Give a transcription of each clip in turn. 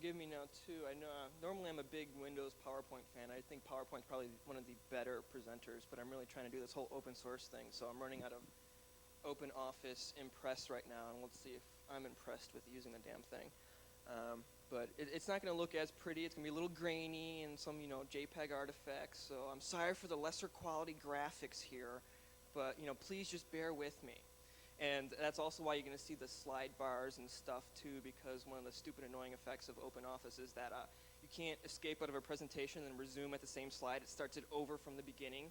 forgive me now too. I know normally I'm a big Windows PowerPoint fan. I think PowerPoint's probably one of the better presenters, but I'm really trying to do this whole open source thing. So I'm running out of Open Office Impress right now, and let's see if I'm impressed with using the damn thing. But it's not going to look as pretty. It's going to be a little grainy and some, JPEG artifacts. So I'm sorry for the lesser quality graphics here, but, please just bear with me. And that's also why you're going to see the slide bars and stuff too, because one of the stupid annoying effects of OpenOffice is that you can't escape out of a presentation and resume at the same slide. It starts it over from the beginning.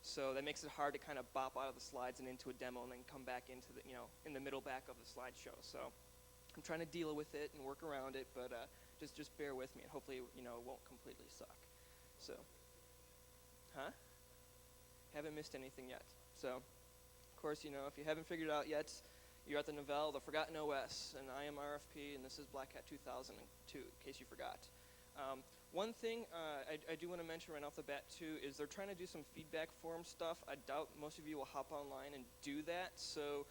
So that makes it hard to kind of bop out of the slides and into a demo and then come back into the, in the middle back of the slideshow. So I'm trying to deal with it and work around it, but just bear with me and hopefully, it won't completely suck. So, haven't missed anything yet. So, of course, if you haven't figured it out yet, you're at the Novell, the Forgotten OS, and I am RFP, and this is Black Hat 2002, in case you forgot. One thing I do want to mention right off the bat, too, is they're trying to do some feedback forum stuff. I doubt most of you will hop online and do that, so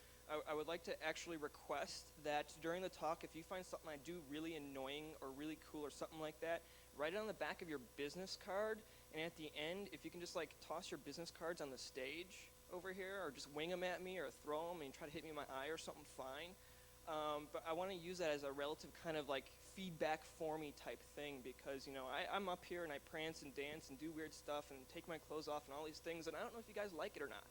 I would like to actually request that during the talk, if you find something I do really annoying or really cool or something like that, write it on the back of your business card, and at the end, if you can just toss your business cards on the stage over here, or just wing them at me, or throw them and try to hit me in my eye or something, fine. But I want to use that as a relative kind of feedback formy type thing, because I'm up here and I prance and dance and do weird stuff and take my clothes off and all these things, and I don't know if you guys like it or not.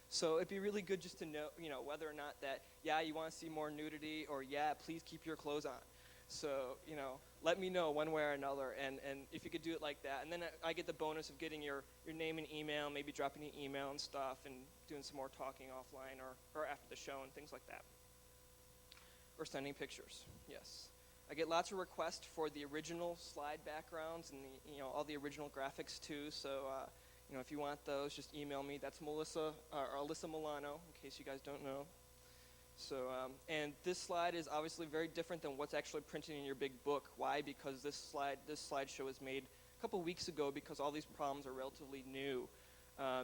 So it'd be really good just to know, whether or not that, yeah, you want to see more nudity, or yeah, please keep your clothes on. So, let me know one way or another, and if you could do it like that. And then I get the bonus of getting your name and email, maybe dropping an email and stuff, and doing some more talking offline or after the show and things like that. Or sending pictures, yes. I get lots of requests for the original slide backgrounds and all the original graphics too, so if you want those, just email me. That's Melissa, or Alyssa Milano, in case you guys don't know. So, and this slide is obviously very different than what's actually printed in your big book. Why? Because this slideshow was made a couple weeks ago, because all these problems are relatively new.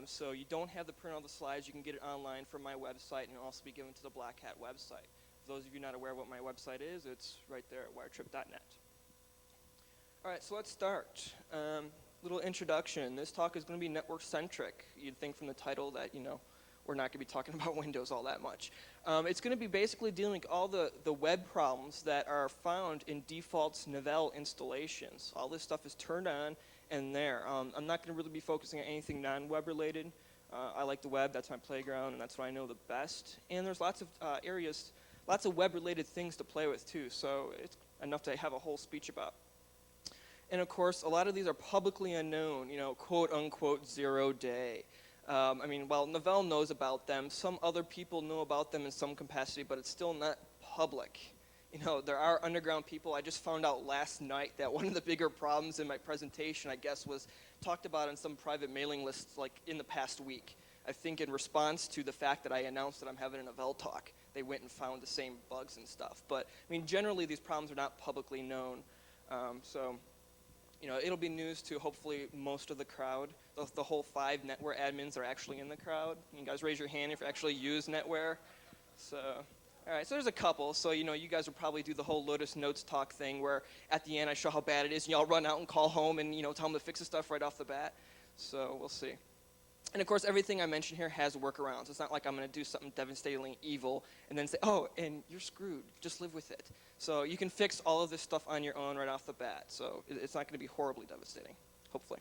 So you don't have the print of the slides. You can get it online from my website, and it'll also be given to the Black Hat website. For those of you not aware of what my website is, it's right there at wiretrip.net. All right, so let's start. Little introduction. This talk is going to be network-centric. You'd think from the title that, we're not going to be talking about Windows all that much. It's going to be basically dealing with all the web problems that are found in default Novell installations. All this stuff is turned on and there. I'm not going to really be focusing on anything non-web related. I like the web. That's my playground, and that's what I know the best. And there's lots of areas, lots of web-related things to play with, too. So it's enough to have a whole speech about. And, of course, a lot of these are publicly unknown, quote-unquote 0-day. While Novell knows about them, some other people know about them in some capacity, but it's still not public. There are underground people. I just found out last night that one of the bigger problems in my presentation, I guess, was talked about on some private mailing lists in the past week. I think in response to the fact that I announced that I'm having a Novell talk, they went and found the same bugs and stuff. But, generally these problems are not publicly known. It'll be news to hopefully most of the crowd. The whole 5 NetWare admins are actually in the crowd. You guys raise your hand if you actually use NetWare. So, all right, so there's a couple. So, you guys will probably do the whole Lotus Notes talk thing where at the end I show how bad it is and y'all run out and call home and, tell them to fix the stuff right off the bat. So we'll see. And, of course, everything I mentioned here has workarounds. It's not like I'm going to do something devastatingly evil and then say, oh, and you're screwed. Just live with it. So you can fix all of this stuff on your own right off the bat. So it's not going to be horribly devastating, hopefully.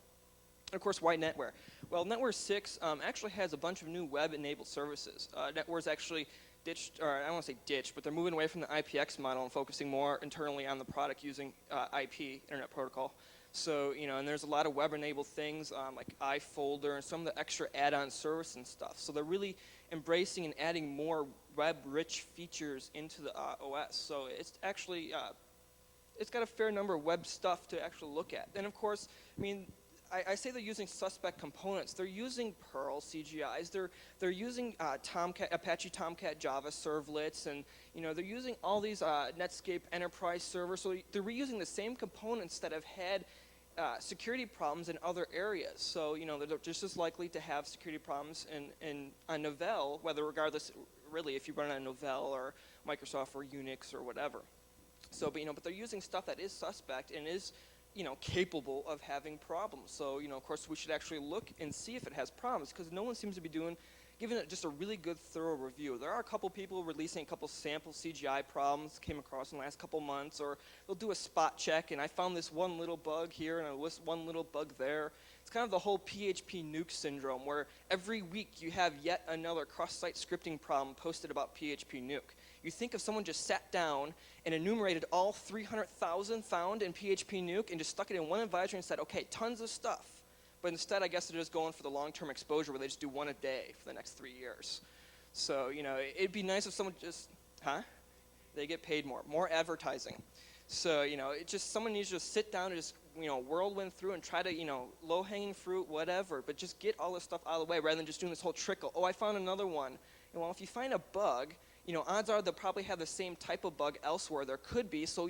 And, of course, why NetWare? Well, NetWare 6 actually has a bunch of new web-enabled services. NetWare's actually ditched, or I don't want to say ditched, but they're moving away from the IPX model and focusing more internally on the product using IP, Internet Protocol. So, and there's a lot of web-enabled things like iFolder and some of the extra add-on service and stuff. So they're really embracing and adding more web-rich features into the OS. So it's actually, it's got a fair number of web stuff to actually look at. And of course, I say they're using suspect components. They're using Perl CGIs. They're using Apache Tomcat Java servlets, and they're using all these Netscape enterprise servers. So they're reusing the same components that have had security problems in other areas. So they're just as likely to have security problems on Novell, regardless really if you run on Novell or Microsoft or Unix or whatever. So, but they're using stuff that is suspect and is, capable of having problems. So, of course, we should actually look and see if it has problems, because no one seems to be giving it just a really good, thorough review. There are a couple people releasing a couple sample CGI problems came across in the last couple months, or they'll do a spot check, and I found this one little bug here and one little bug there. It's kind of the whole PHP nuke syndrome, where every week you have yet another cross-site scripting problem posted about PHP nuke. You think if someone just sat down and enumerated all 300,000 found in PHP nuke and just stuck it in one advisory and said, okay, tons of stuff. But instead, I guess they're just going for the long-term exposure where they just do one a day for the next 3 years. So, it'd be nice if someone just, They get paid more advertising. So, someone needs to just sit down and just, whirlwind through and try to, low-hanging fruit, whatever, but just get all this stuff out of the way rather than just doing this whole trickle. Oh, I found another one. And well, if you find a bug, odds are they'll probably have the same type of bug elsewhere. There could be, so,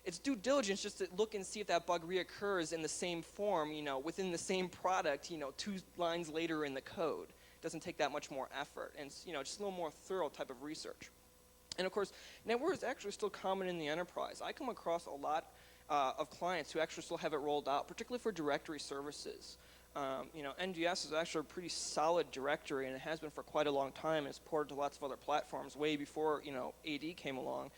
it's due diligence just to look and see if that bug reoccurs in the same form, within the same product, 2 lines later in the code. It doesn't take that much more effort, and it's, just a little more thorough type of research. And of course, NetWare is actually still common in the enterprise. I come across a lot of clients who actually still have it rolled out, particularly for directory services. NGS is actually a pretty solid directory, and it has been for quite a long time. It's ported to lots of other platforms way before, AD came along.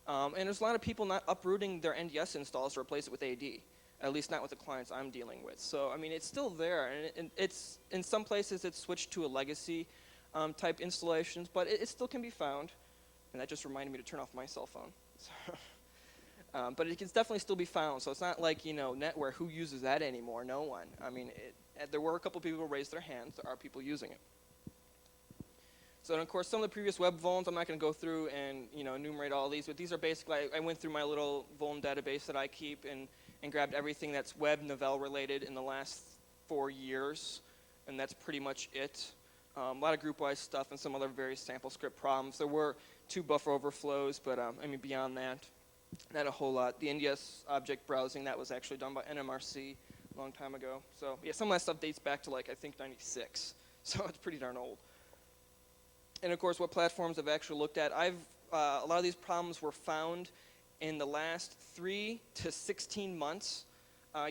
And there's a lot of people not uprooting their NDS installs to replace it with AD, at least not with the clients I'm dealing with. So, it's still there, and it's in some places it's switched to a legacy type installations, but it still can be found. And that just reminded me to turn off my cell phone. But it can definitely still be found, so it's not like, NetWare, who uses that anymore? No one. There were a couple people who raised their hands. There are people using it. So, and of course, some of the previous web vulns, I'm not going to go through and, enumerate all these, but these are basically, I went through my little vuln database that I keep and grabbed everything that's web Novell related in the last 4 years, and that's pretty much it. A lot of group-wise stuff and some other various sample script problems. There were 2 buffer overflows, but beyond that, not a whole lot. The NDS object browsing, that was actually done by NMRC a long time ago. So yeah, some of that stuff dates back to I think 96. So it's pretty darn old. And of course, what platforms I've actually looked at, a lot of these problems were found in the last 3 to 16 months on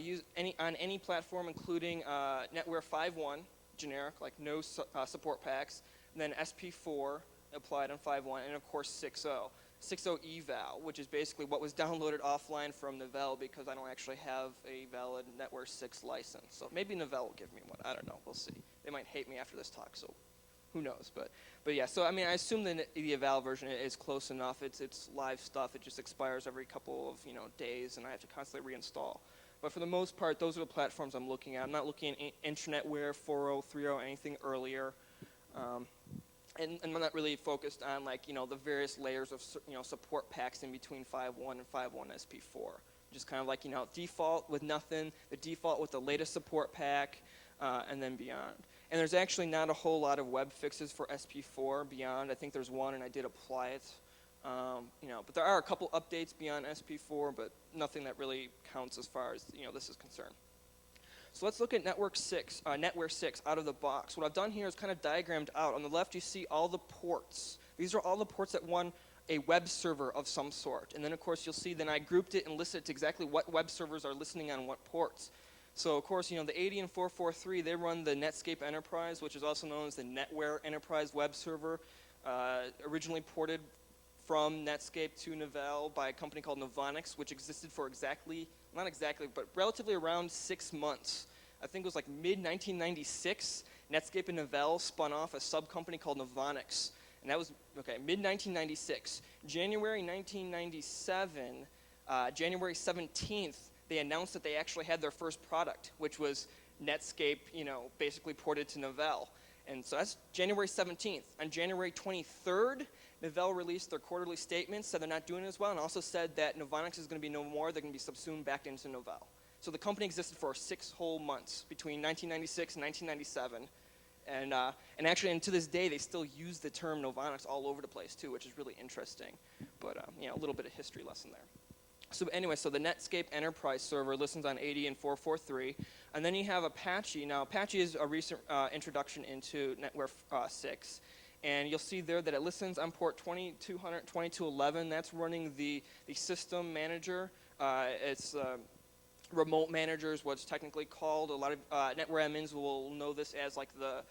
any platform, including NetWare 5.1, generic, no support packs, and then SP4 applied on 5.1, and of course 6.0. 6.0 eval, which is basically what was downloaded offline from Novell because I don't actually have a valid NetWare 6 license. So maybe Novell will give me one. I don't know. We'll see. They might hate me after this talk, so who knows. But yeah, so I assume the eval version is close enough. It's live stuff. It just expires every couple of days, and I have to constantly reinstall. But for the most part, those are the platforms I'm looking at. I'm not looking at InternetWare 4.0, 3.0, anything earlier. And I'm not really focused on the various layers of support packs in between 5.1 and 5.1 SP4. Just kind of default with nothing, the default with the latest support pack, and then beyond. And there's actually not a whole lot of web fixes for SP4 beyond. I think there's one, and I did apply it. But there are a couple updates beyond SP4, but nothing that really counts as far as this is concerned. So let's look at NetWare 6 out of the box. What I've done here is kind of diagrammed out. On the left, you see all the ports. These are all the ports that run a web server of some sort. And then, of course, you'll see then I grouped it and listed it to exactly what web servers are listening on what ports. So, of course, the 80 and 443, they run the Netscape Enterprise, which is also known as the NetWare Enterprise Web Server, originally ported from Netscape to Novell by a company called Novonix, which existed for not exactly, but relatively around 6 months. I think it was mid-1996, Netscape and Novell spun off a sub-company called Novonix. And that was, mid-1996. January 1997, January 17th, they announced that they actually had their first product, which was Netscape, basically ported to Novell. And so that's January 17th. On January 23rd, Novell released their quarterly statement, said they're not doing as well, and also said that Novonix is going to be no more. They're going to be subsumed back into Novell. So the company existed for 6 whole months between 1996 and 1997. And actually, and to this day, they still use the term Novonix all over the place, too, which is really interesting. But, a little bit of history lesson there. So anyway, so the Netscape Enterprise server listens on 80 and 443. And then you have Apache. Now, Apache is a recent introduction into NetWare 6. And you'll see there that it listens on port 2200, 2211. That's running the system manager. It's remote manager is what's technically called. A lot of network admins will know this as like the,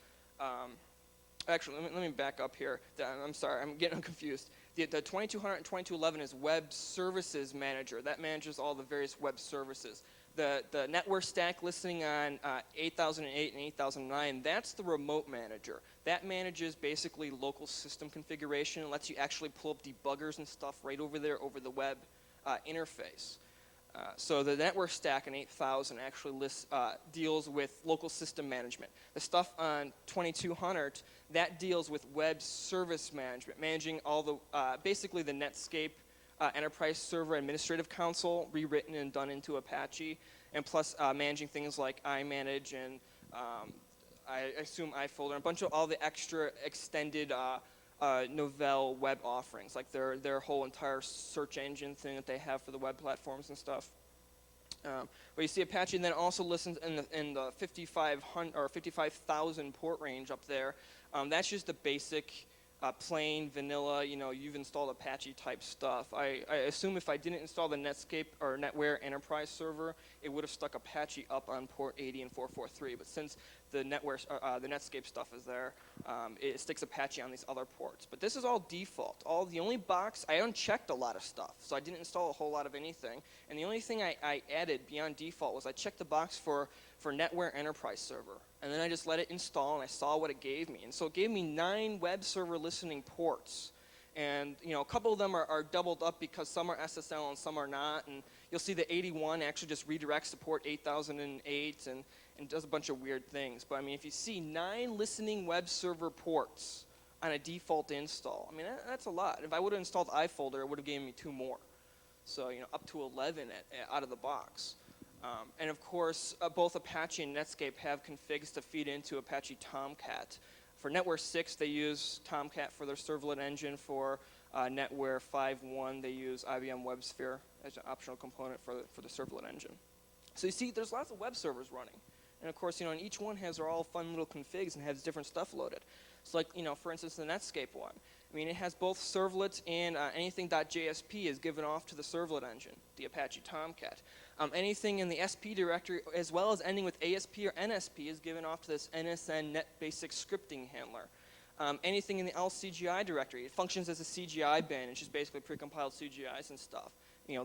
actually, let me back up here. I'm sorry, I'm getting confused. The 2200 and 2211 is web services manager. That manages all the various web services. The network stack listening on 8008 and 8009, that's the remote manager. That manages basically local system configuration and lets you actually pull up debuggers and stuff right over there over the web interface. So the network stack in 8000 actually deals with local system management. The stuff on 2200, that deals with web service management, managing all the, basically the Netscape Enterprise Server Administrative Console, rewritten and done into Apache, and plus managing things like iManage and I assume iFolder, and a bunch of all the extra extended Novell web offerings, like their whole entire search engine thing that they have for the web platforms and stuff. But you see Apache then also listens in the 5500 or 55,000 port range up there. That's just the basic plain vanilla, you've installed Apache type stuff. I assume if I didn't install the Netscape or NetWare Enterprise server, it would have stuck Apache up on port 80 and 443. But since the Netscape stuff is there, it sticks Apache on these other ports. But this is all default. The only box, I unchecked a lot of stuff, so I didn't install a whole lot of anything. And the only thing I added beyond default was I checked the box for NetWare Enterprise Server. And then I just let it install, and I saw what it gave me. And so it gave me 9 web server listening ports. And a couple of them are doubled up because some are SSL and some are not. And you'll see the 81 actually just redirects to port 8008 and does a bunch of weird things. But I mean, if you see 9 listening web server ports on a default install, I mean, that's a lot. If I would have installed iFolder, it would have given me 2 more. So up to 11 out of the box. And of course, both Apache and Netscape have configs to feed into Apache Tomcat. For NetWare 6, they use Tomcat for their servlet engine. For NetWare 5.1, they use IBM WebSphere as an optional component for the servlet engine. So you see, there's lots of web servers running. And of course, and each one has their all fun little configs and has different stuff loaded. So like, for instance, the Netscape one. I mean, it has both servlets and anything .jsp is given off to the servlet engine, the Apache Tomcat. Anything in the SP directory, as well as ending with ASP or NSP, is given off to this NSN Net Basic Scripting Handler. Anything in the LCGI directory, it functions as a CGI bin, it's just basically precompiled CGIs and stuff.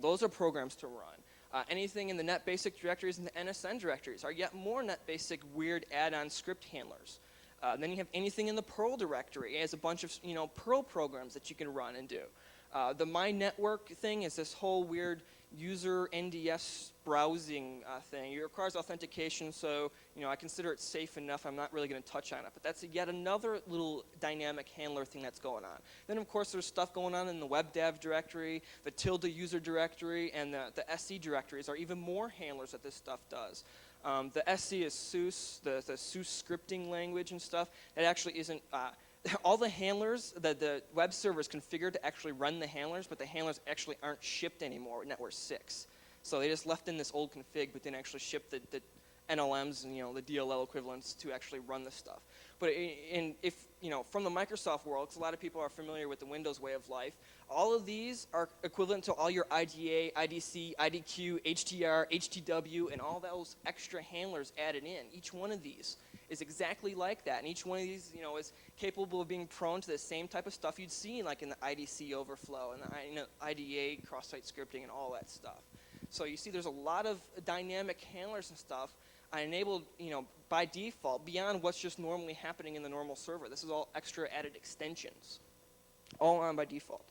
Those are programs to run. Anything in the Net Basic directories and the NSN directories are yet more Net Basic weird add-on script handlers. Then you have anything in the Perl directory. It has a bunch of Perl programs that you can run and do. The My Network thing is this whole weird user NDS browsing thing. It requires authentication, so I consider it safe enough. I'm not really going to touch on it, but that's yet another little dynamic handler thing that's going on. Then of course there's stuff going on in the WebDav directory, the tilde user directory, and the SE directories are even more handlers that this stuff does. The SC is SUS, the SUS scripting language and stuff. That actually isn't, all the handlers, the web server is configured to actually run the handlers, but the handlers actually aren't shipped anymore with NetWare 6. So they just left in this old config, but didn't actually ship the NLMs and the DLL equivalents to actually run the stuff. But if from the Microsoft world, because a lot of people are familiar with the Windows way of life, all of these are equivalent to all your IDA, IDC, IDQ, HTR, HTW, and all those extra handlers added in. Each one of these is exactly like that, and each one of these, is capable of being prone to the same type of stuff you'd see like in the IDC overflow and the IDA cross-site scripting and all that stuff. So you see, there's a lot of dynamic handlers and stuff enabled, by default, beyond what's just normally happening in the normal server. This is all extra added extensions, all on by default.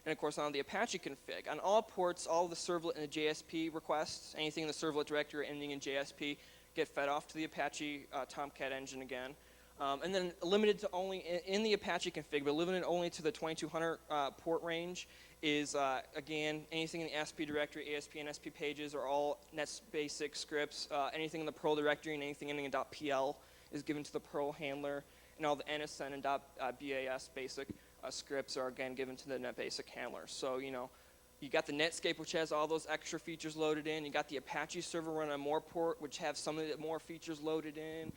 And of course, on the Apache config, on all ports, all the servlet and the JSP requests, anything in the servlet directory ending in JSP, get fed off to the Apache Tomcat engine again. And then limited to only, in the Apache config, but limited only to the 2200 port range, is, again, anything in the ASP directory, ASP and SP pages are all Net Basic scripts. Anything in the Perl directory and anything ending in .pl is given to the Perl handler. And all the NSN and .bas basic scripts are, again, given to the NetBasic handler. So, you got the Netscape, which has all those extra features loaded in. You got the Apache server run on more port, which have some of the more features loaded in.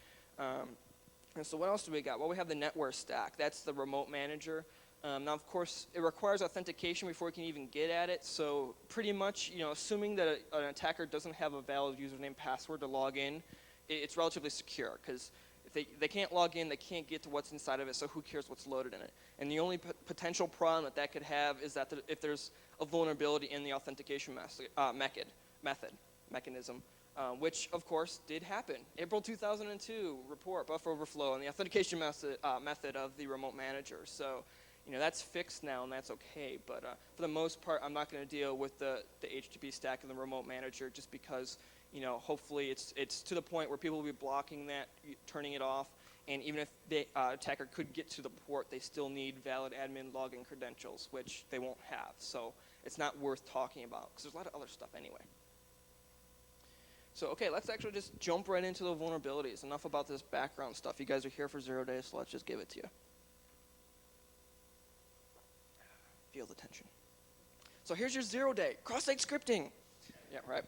And so what else do we got? Well, we have the NetWare stack. That's the remote manager. Now, of course, it requires authentication before we can even get at it. So pretty much, assuming that an attacker doesn't have a valid username password to log in, it's relatively secure because if they can't log in, they can't get to what's inside of it, so who cares what's loaded in it? And the only potential problem that could have is that if there's a vulnerability in the authentication mechanism, which, of course, did happen. April 2002 report, buffer overflow, and the authentication method of the remote manager. So, that's fixed now, and that's okay. But for the most part, I'm not going to deal with the HTTP stack and the remote manager just because, hopefully it's to the point where people will be blocking that, turning it off, and even if the attacker could get to the port, they still need valid admin login credentials, which they won't have. So it's not worth talking about because there's a lot of other stuff anyway. So, okay, let's actually just jump right into the vulnerabilities. Enough about this background stuff. You guys are here for 0 days, so let's just give it to you. Feel the tension. So here's your 0 day, cross-site scripting. Yeah, right.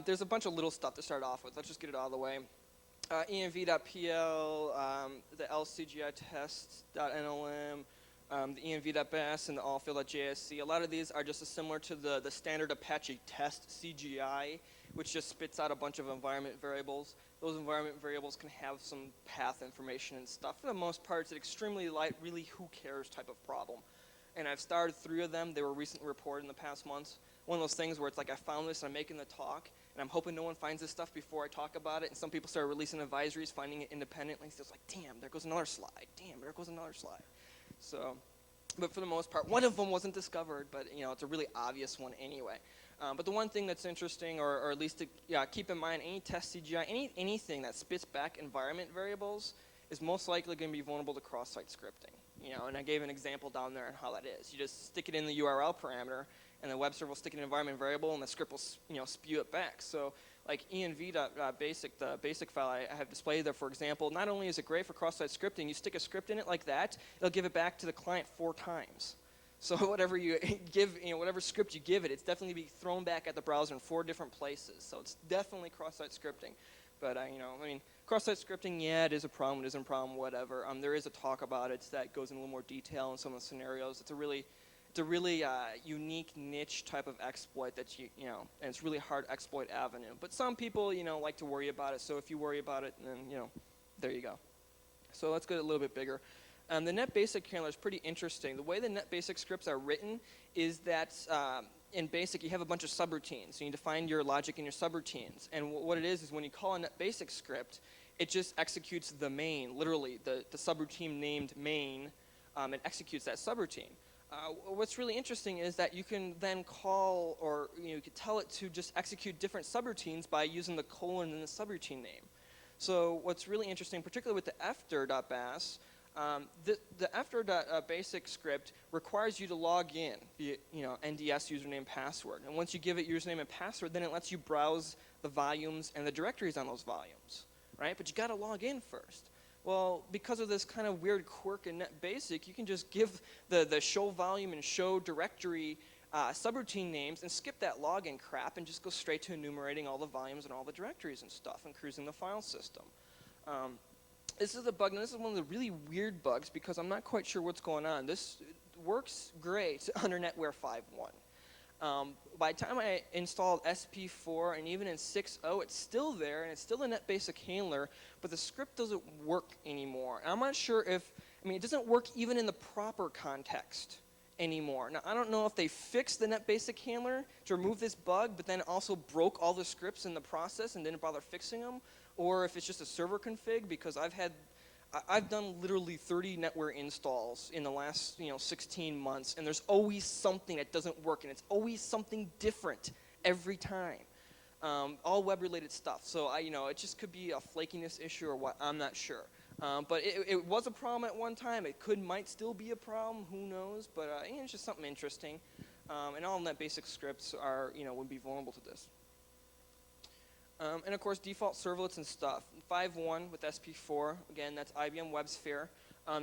There's a bunch of little stuff to start off with. Let's just get it out of the way. env.pl, the lcgi test.nlm, the env.bas, and the allfield.jsc. A lot of these are just similar to the standard Apache test CGI, which just spits out a bunch of environment variables. Those environment variables can have some path information and stuff. For the most part, it's an extremely light, really who cares type of problem. And I've started 3 of them. They were recently reported in the past months. One of those things where it's like I found this and I'm making the talk, and I'm hoping no one finds this stuff before I talk about it, and some people start releasing advisories, finding it independently. So it's like, damn, there goes another slide. Damn, there goes another slide. So, but for the most part, one of them wasn't discovered, but it's a really obvious one anyway. But the one thing that's interesting, or at least to keep in mind, any test CGI, anything that spits back environment variables is most likely going to be vulnerable to cross-site scripting. And I gave an example down there on how that is. You just stick it in the URL parameter, and the web server will stick an environment variable, and the script will spew it back. So like env.basic, the basic file I have displayed there, for example, not only is it great for cross-site scripting, you stick a script in it like that, it'll give it back to the client 4 times. So whatever you give, whatever script you give it, it's definitely be thrown back at the browser in 4 different places. So it's definitely cross-site scripting. But cross-site scripting, yeah, it is a problem. It isn't a problem. Whatever. There is a talk about it that goes in a little more detail in some of the scenarios. It's a really unique niche type of exploit that and it's really hard exploit avenue. But some people like to worry about it. So if you worry about it, then there you go. So let's get a little bit bigger. The NetBasic handler is pretty interesting. The way the NetBasic scripts are written is that in BASIC you have a bunch of subroutines. So you define your logic in your subroutines. And what it is when you call a NetBasic script, it just executes the main, literally the subroutine named main, and executes that subroutine. What's really interesting is that you can then call, or you could tell it to just execute different subroutines by using the colon in the subroutine name. So what's really interesting, particularly with the fdir.bas, the fdir.basic script requires you to log in via NDS username password. And once you give it username and password, then it lets you browse the volumes and the directories on those volumes, right? But you got to log in first. Well, because of this kind of weird quirk in NetBasic, you can just give the show volume and show directory subroutine names and skip that login crap and just go straight to enumerating all the volumes and all the directories and stuff and cruising the file system. This is a bug, and this is one of the really weird bugs because I'm not quite sure what's going on. This works great under NetWare 5.1. By the time I installed SP4 and even in 6.0, it's still there, and it's still a NetBasic handler, but the script doesn't work anymore. And I'm not sure if, it doesn't work even in the proper context anymore. Now, I don't know if they fixed the NetBasic handler to remove this bug, but then also broke all the scripts in the process and didn't bother fixing them, or if it's just a server config, because I've done literally 30 NetWare installs in the last 16 months, and there's always something that doesn't work, and it's always something different every time. All web-related stuff. So it just could be a flakiness issue or what. I'm not sure. But it was a problem at one time. It might still be a problem. Who knows? But it's just something interesting. And all NetBasic scripts would be vulnerable to this. And of course, default servlets and stuff. 5.1 with SP4, again, that's IBM WebSphere,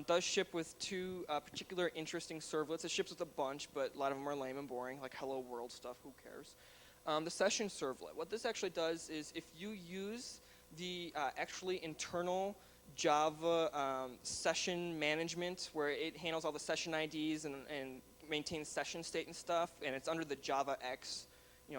does ship with 2 particular interesting servlets. It ships with a bunch, but a lot of them are lame and boring, like Hello World stuff, who cares? The session servlet. What this actually does is if you use the actually internal Java session management, where it handles all the session IDs and maintains session state and stuff, and it's under the JavaX,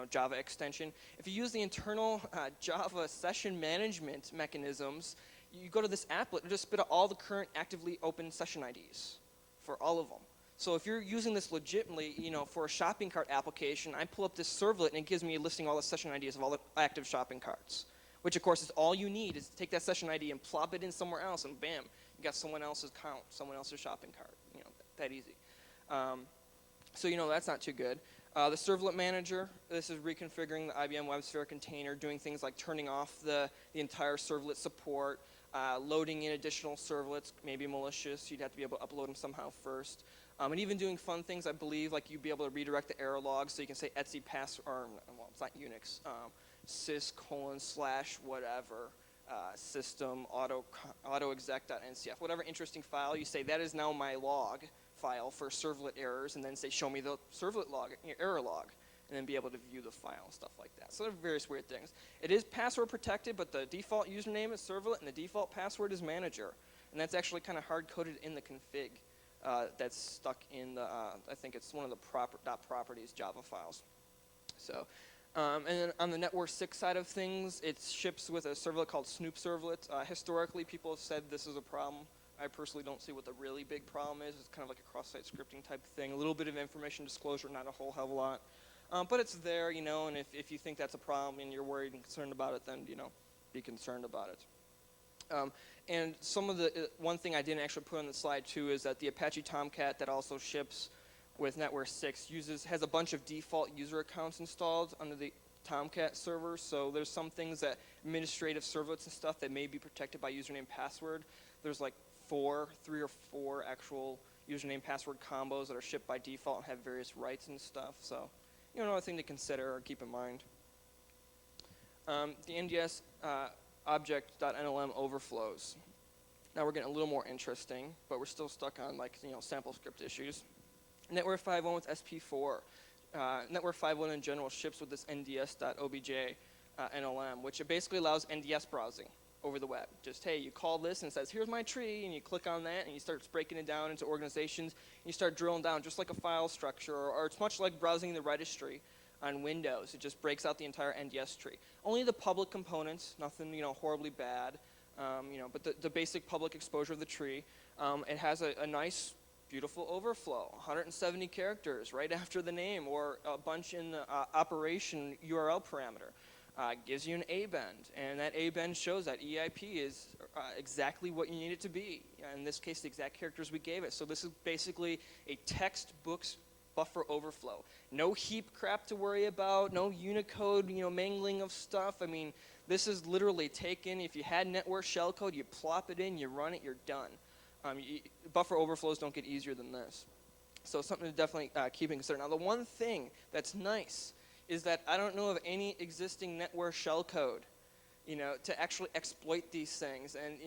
Java extension. If you use the internal Java session management mechanisms, you go to this applet, it'll just spit out all the current actively open session IDs for all of them. So if you're using this legitimately, for a shopping cart application, I pull up this servlet and it gives me a listing of all the session IDs of all the active shopping carts, which of course is all you need is to take that session ID and plop it in somewhere else, and bam, you got someone else's count, someone else's shopping cart, that easy. So that's not too good. The servlet manager, this is reconfiguring the IBM WebSphere container, doing things like turning off the entire servlet support, loading in additional servlets, maybe malicious, you'd have to be able to upload them somehow first. And even doing fun things, I believe, like you'd be able to redirect the error logs, so you can say etc pass, or well, it's not Unix, sys : whatever, system autoexec.ncf, whatever interesting file, you say that is now my log file for servlet errors, and then say show me the servlet log, error log, and then be able to view the file and stuff like that. So there are various weird things. It is password protected, but the default username is servlet and the default password is manager, and that's actually kind of hard coded in the config. That's stuck in the, I think it's one of the .properties Java files. So, and then on the network 6 side of things, it ships with a servlet called Snoop Servlet. Historically, people have said this is a problem. I personally don't see what the really big problem is. It's kind of like a cross-site scripting type thing. A little bit of information disclosure, not a whole hell of a lot. But it's there, and if you think that's a problem and you're worried and concerned about it, then, be concerned about it. And some of the, one thing I didn't actually put on the slide too is that the Apache Tomcat that also ships with NetWare 6 has a bunch of default user accounts installed under the Tomcat server. So there's some things that administrative servlets and stuff that may be protected by username password. There's like 3 or 4 actual username password combos that are shipped by default and have various rights and stuff. So, another thing to consider or keep in mind. The NDS object.nlm overflows. Now we're getting a little more interesting, but we're still stuck on sample script issues. Network 5.1 with SP4. Network 5.1 in general ships with this nds.obj NLM, which it basically allows NDS browsing over the web. Just, hey, you call this and it says, here's my tree, and you click on that and you start breaking it down into organizations, and you start drilling down just like a file structure, or it's much like browsing the registry on Windows. It just breaks out the entire NDS tree. Only the public components, nothing horribly bad, but the basic public exposure of the tree. It has a nice, beautiful overflow, 170 characters right after the name, or a bunch in the operation URL parameter. Gives you an A-bend, and that A-bend shows that EIP is exactly what you need it to be. In this case, the exact characters we gave it. So this is basically a textbook's buffer overflow. No heap crap to worry about, no Unicode, mangling of stuff. I mean, this is literally taken, if you had network shellcode, you plop it in, you run it, you're done. Buffer overflows don't get easier than this. So something to definitely keep in consideration. Now, the one thing that's nice is that I don't know of any existing network shellcode, to actually exploit these things. And,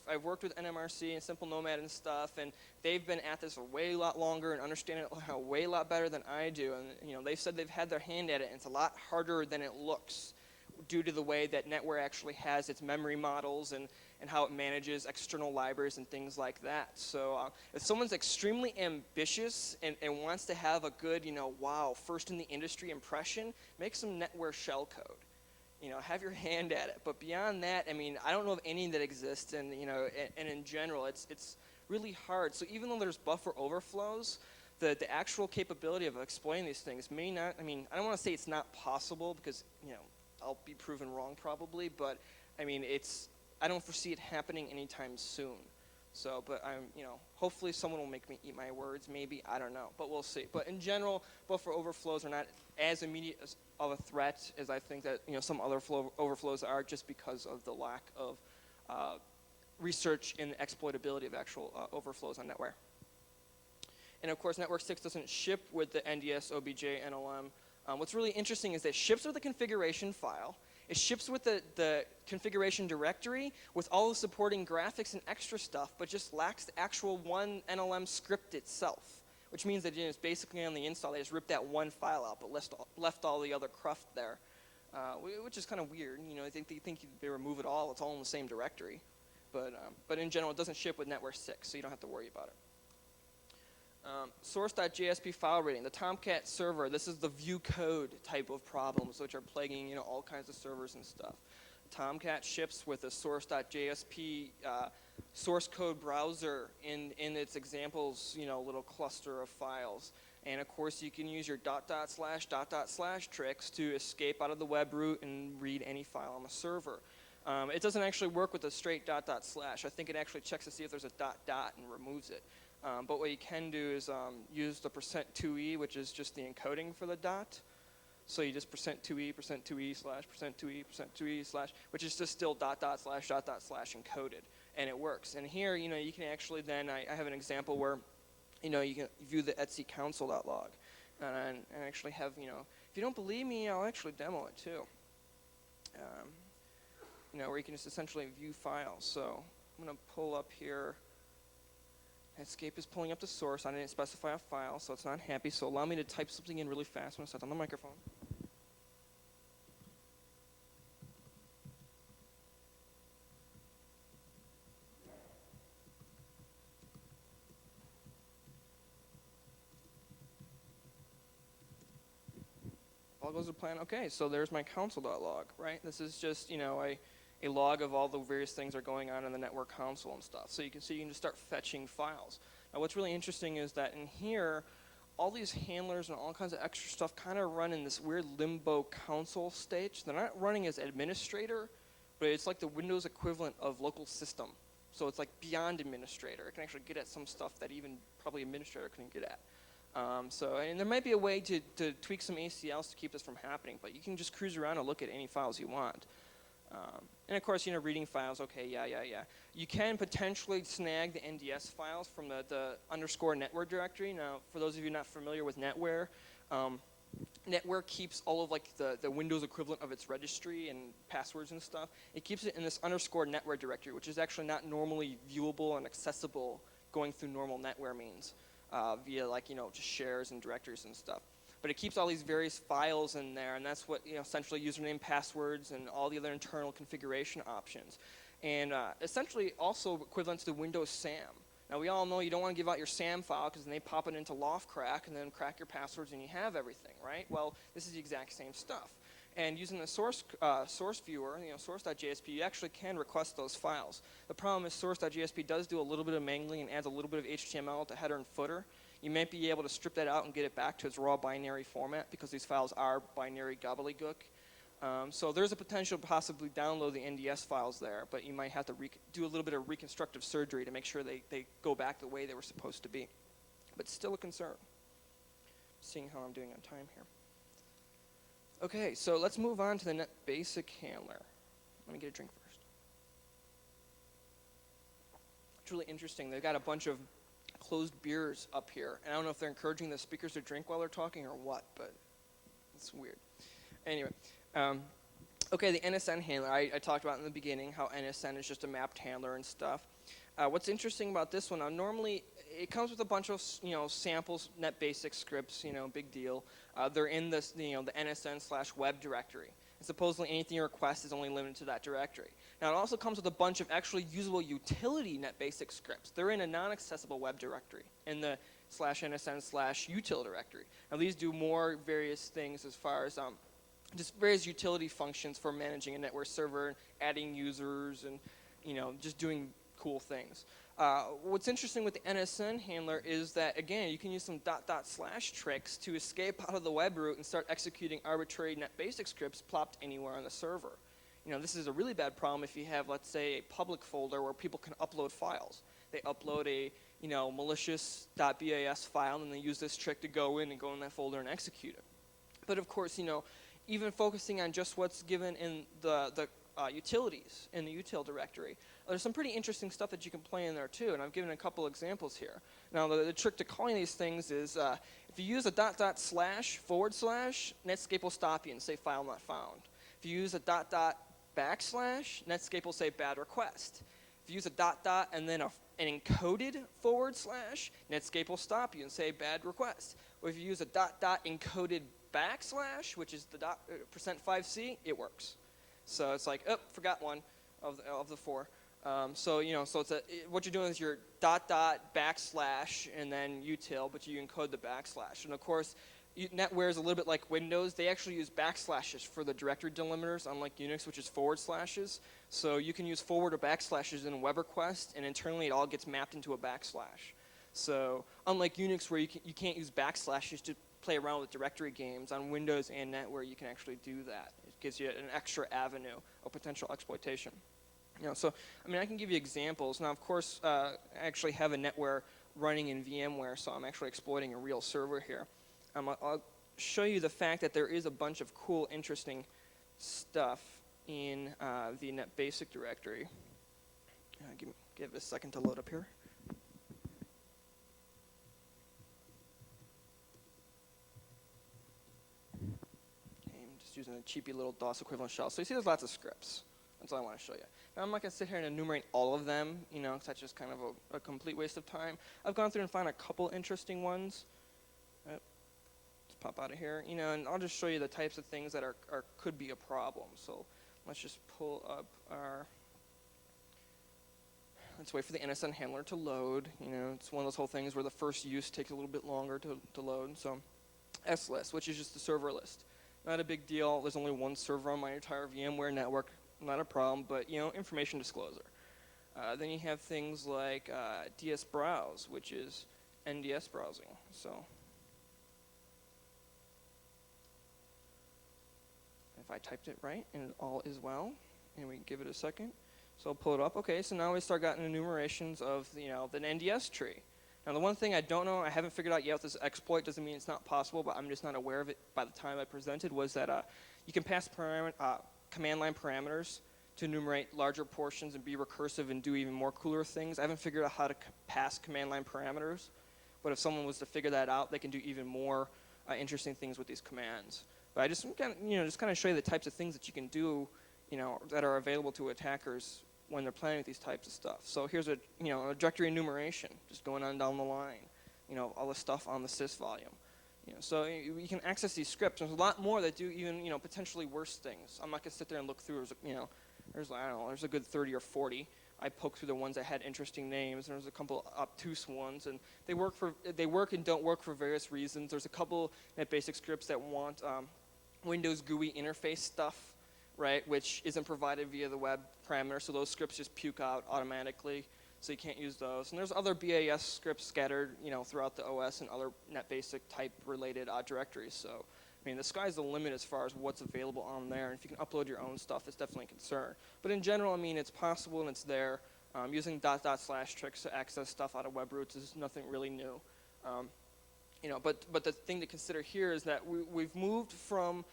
I've worked with NMRC and Simple Nomad and stuff, and they've been at this a way lot longer and understand it way lot better than I do. And, they've said they've had their hand at it, and it's a lot harder than it looks due to the way that NetWare actually has its memory models and how it manages external libraries and things like that. So if someone's extremely ambitious and wants to have a good, wow, first in the industry impression, make some NetWare shellcode. Have your hand at it. But beyond that, I mean, I don't know of any that exists, and and in general, it's really hard. So even though there's buffer overflows, the actual capability of exploiting these things may not. I mean, I don't want to say it's not possible, because I'll be proven wrong probably. But I mean, I don't foresee it happening anytime soon. So, but hopefully someone will make me eat my words. Maybe, I don't know, but we'll see. But in general, buffer overflows are not as immediate of a threat as I think that some other overflows are, just because of the lack of research in exploitability of actual overflows on NetWare. And of course, Network 6 doesn't ship with the NDS OBJ NLM. What's really interesting is that it ships with a configuration file. It ships with the configuration directory with all the supporting graphics and extra stuff, but just lacks the actual one NLM script itself, which means that it's basically on the install, they just ripped that one file out, but left all the other cruft there, which is kind of weird. They think they remove it all. It's all in the same directory. But in general, it doesn't ship with NetWare 6, so you don't have to worry about it. Source.jsp file reading. The Tomcat server, this is the view code type of problems which are plaguing all kinds of servers and stuff. Tomcat ships with a source.jsp source code browser in its examples, little cluster of files. And of course, you can use your .. / tricks to escape out of the web root and read any file on the server. It doesn't actually work with a straight .. I think it actually checks to see if there's a .. and removes it. But what you can do is use the %2e, which is just the encoding for the dot. So you just %2e, %2e slash %2e, %2e slash, which is just still .. / encoded, and it works. And here, you can actually then, I have an example where, you can view the etc console.log, and actually have, if you don't believe me, I'll actually demo it too. Where you can just essentially view files. So I'm going to pull up here. Netscape is pulling up the source. I didn't specify a file, so it's not happy. So allow me to type something in really fast when I set on the microphone. All goes to plan. Okay, so there's my console.log, right? This is just, a log of all the various things that are going on in the network console and stuff. So you can see you can just start fetching files. Now what's really interesting is that in here, all these handlers and all kinds of extra stuff kind of run in this weird limbo console stage. They're not running as administrator, but it's like the Windows equivalent of local system. So it's like beyond administrator. It can actually get at some stuff that even probably administrator couldn't get at. And there might be a way to tweak some ACLs to keep this from happening, but you can just cruise around and look at any files you want. And of course, reading files, okay, yeah. You can potentially snag the NDS files from the _netware directory. Now, for those of you not familiar with NetWare, NetWare keeps all of the Windows equivalent of its registry and passwords and stuff. It keeps it in this _netware directory, which is actually not normally viewable and accessible going through normal NetWare means via just shares and directories and stuff. But it keeps all these various files in there, and that's what essentially username, passwords, and all the other internal configuration options. And essentially also equivalent to the Windows SAM. Now we all know you don't want to give out your SAM file because then they pop it into LoftCrack and then crack your passwords and you have everything, right? Well, this is the exact same stuff. And using the source viewer, source.jsp, you actually can request those files. The problem is source.jsp does do a little bit of mangling and adds a little bit of HTML to header and footer. You might be able to strip that out and get it back to its raw binary format because these files are binary gobbledygook. So there's a potential to possibly download the NDS files there, but you might have to do a little bit of reconstructive surgery to make sure they go back the way they were supposed to be. But still a concern. Seeing how I'm doing on time here. Okay, so let's move on to the NetBasic handler. Let me get a drink first. It's really interesting. They've got a bunch of closed beers up here. And I don't know if they're encouraging the speakers to drink while they're talking or what, but it's weird. Anyway, okay, the NSN handler. I talked about in the beginning how NSN is just a mapped handler and stuff. What's interesting about this one, now normally it comes with a bunch of samples, NetBasic scripts, big deal. They're in this, the NSN/web directory. And supposedly anything you request is only limited to that directory. Now it also comes with a bunch of actually usable utility NetBasic scripts. They're in a non-accessible web directory in the /NSN/util directory. Now these do more various things as far as just various utility functions for managing a network server, adding users, and just doing cool things. What's interesting with the NSN handler is that, again, you can use some .. tricks to escape out of the web root and start executing arbitrary NetBasic scripts plopped anywhere on the server. This is a really bad problem if you have, let's say, a public folder where people can upload files. They upload a, malicious .bas file, and they use this trick to go in that folder and execute it. But of course, even focusing on just what's given in the utilities in the util directory, there's some pretty interesting stuff that you can play in there too, and I've given a couple examples here. Now the trick to calling these things is if you use a .. // Netscape will stop you and say file not found. If you use a .. // Netscape will say bad request. If you use a ... and then an encoded / Netscape will stop you and say bad request. Or if you use a .. encoded // which is the %5c, it works. So it's like, oh, forgot one of the four. So it's what you're doing is you're dot dot backslash and then util, but you encode the backslash. And of course, NetWare is a little bit like Windows. They actually use backslashes for the directory delimiters, unlike Unix, which is forward slashes. So you can use forward or backslashes in a web request, and internally it all gets mapped into a backslash. So unlike Unix, where you can't use backslashes to play around with directory games, on Windows and NetWare you can actually do that. It gives you an extra avenue of potential exploitation. So I can give you examples. Now, of course, I actually have a NetWare running in VMware, so I'm actually exploiting a real server here. I'll show you the fact that there is a bunch of cool, interesting stuff in the NetBasic directory. Give it a second to load up here. Okay, I'm just using a cheapy little DOS equivalent shell. So you see there's lots of scripts. That's all I want to show you. Now, I'm not going to sit here and enumerate all of them, because that's just kind of a complete waste of time. I've gone through and found a couple interesting ones. Let's pop out of here, and I'll just show you the types of things that could be a problem. So let's just pull up let's wait for the NSN handler to load. It's one of those whole things where the first use takes a little bit longer to load. So slist, which is just the server list. Not a big deal. There's only one server on my entire VMware network. Not a problem, but information disclosure. Then you have things like DS browse, which is NDS browsing. So if I typed it right and all is well, and we give it a second, so I'll pull it up. Okay, so now we start getting enumerations of the NDS tree. Now the one thing I don't know, I haven't figured out yet with this exploit, doesn't mean it's not possible, but I'm just not aware of it by the time I presented, was that you can pass command line parameters to enumerate larger portions and be recursive and do even more cooler things. I haven't figured out how to pass command line parameters, but if someone was to figure that out, they can do even more interesting things with these commands. But I just kind of show you the types of things that you can do, that are available to attackers when they're playing with these types of stuff. So here's a directory enumeration, just going on down the line, all the stuff on the sys volume. So you can access these scripts. There's a lot more that do even potentially worse things. I'm not gonna sit there and look through. There's I don't know. There's a good 30 or 40. I poked through the ones that had interesting names. There's a couple obtuse ones, and they work and don't work for various reasons. There's a couple NetBasic scripts that want Windows GUI interface stuff, right, which isn't provided via the web parameter. So those scripts just puke out automatically. So you can't use those. And there's other BAS scripts scattered, throughout the OS and other NetBasic type related directories. So, the sky's the limit as far as what's available on there. And if you can upload your own stuff, it's definitely a concern. But in general, it's possible and it's there. Using .. tricks to access stuff out of web roots is nothing really new. But the thing to consider here is that we've moved from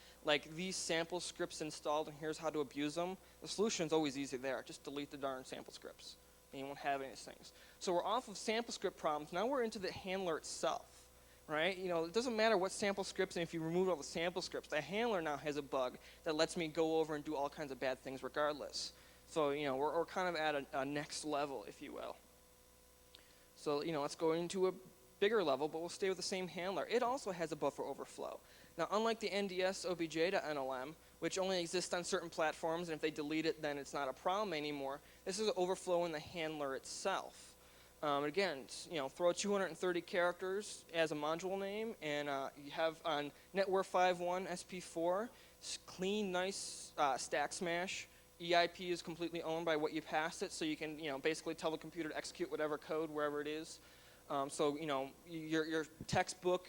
these sample scripts installed and here's how to abuse them. The solution's always easy there. Just delete the darn sample scripts. And you won't have any of these things. So we're off of sample script problems. Now we're into the handler itself, right? It doesn't matter what sample scripts, and if you remove all the sample scripts, the handler now has a bug that lets me go over and do all kinds of bad things regardless. So, we're kind of at a next level, if you will. So, let's go into a bigger level, but we'll stay with the same handler. It also has a buffer overflow. Now, unlike the NDS obj.NLM, which only exists on certain platforms, and if they delete it, then it's not a problem anymore, this is an overflow in the handler itself. Again, throw 230 characters as a module name, and you have on NetWare 5.1 SP4, clean, nice stack smash. EIP is completely owned by what you passed it, so you can basically tell the computer to execute whatever code wherever it is. So your textbook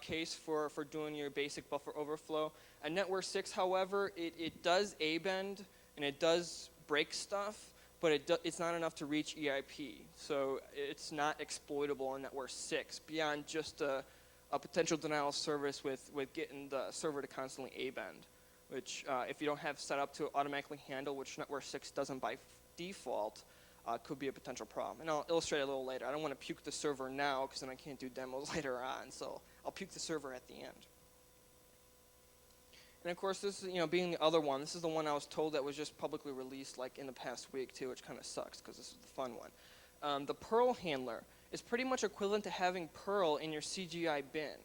case for doing your basic buffer overflow. At NetWare 6, however, it does A-bend and it does break stuff, but it's not enough to reach EIP. So it's not exploitable in NetWare 6 beyond just a potential denial of service with getting the server to constantly A-bend, which if you don't have set up to automatically handle, which NetWare 6 doesn't by default, could be a potential problem. And I'll illustrate a little later. I don't want to puke the server now because then I can't do demos later on. So I'll puke the server at the end. And of course, this is, being the other one, this is the one I was told that was just publicly released in the past week too, which kind of sucks because this is the fun one. The Perl handler is pretty much equivalent to having Perl in your CGI bin.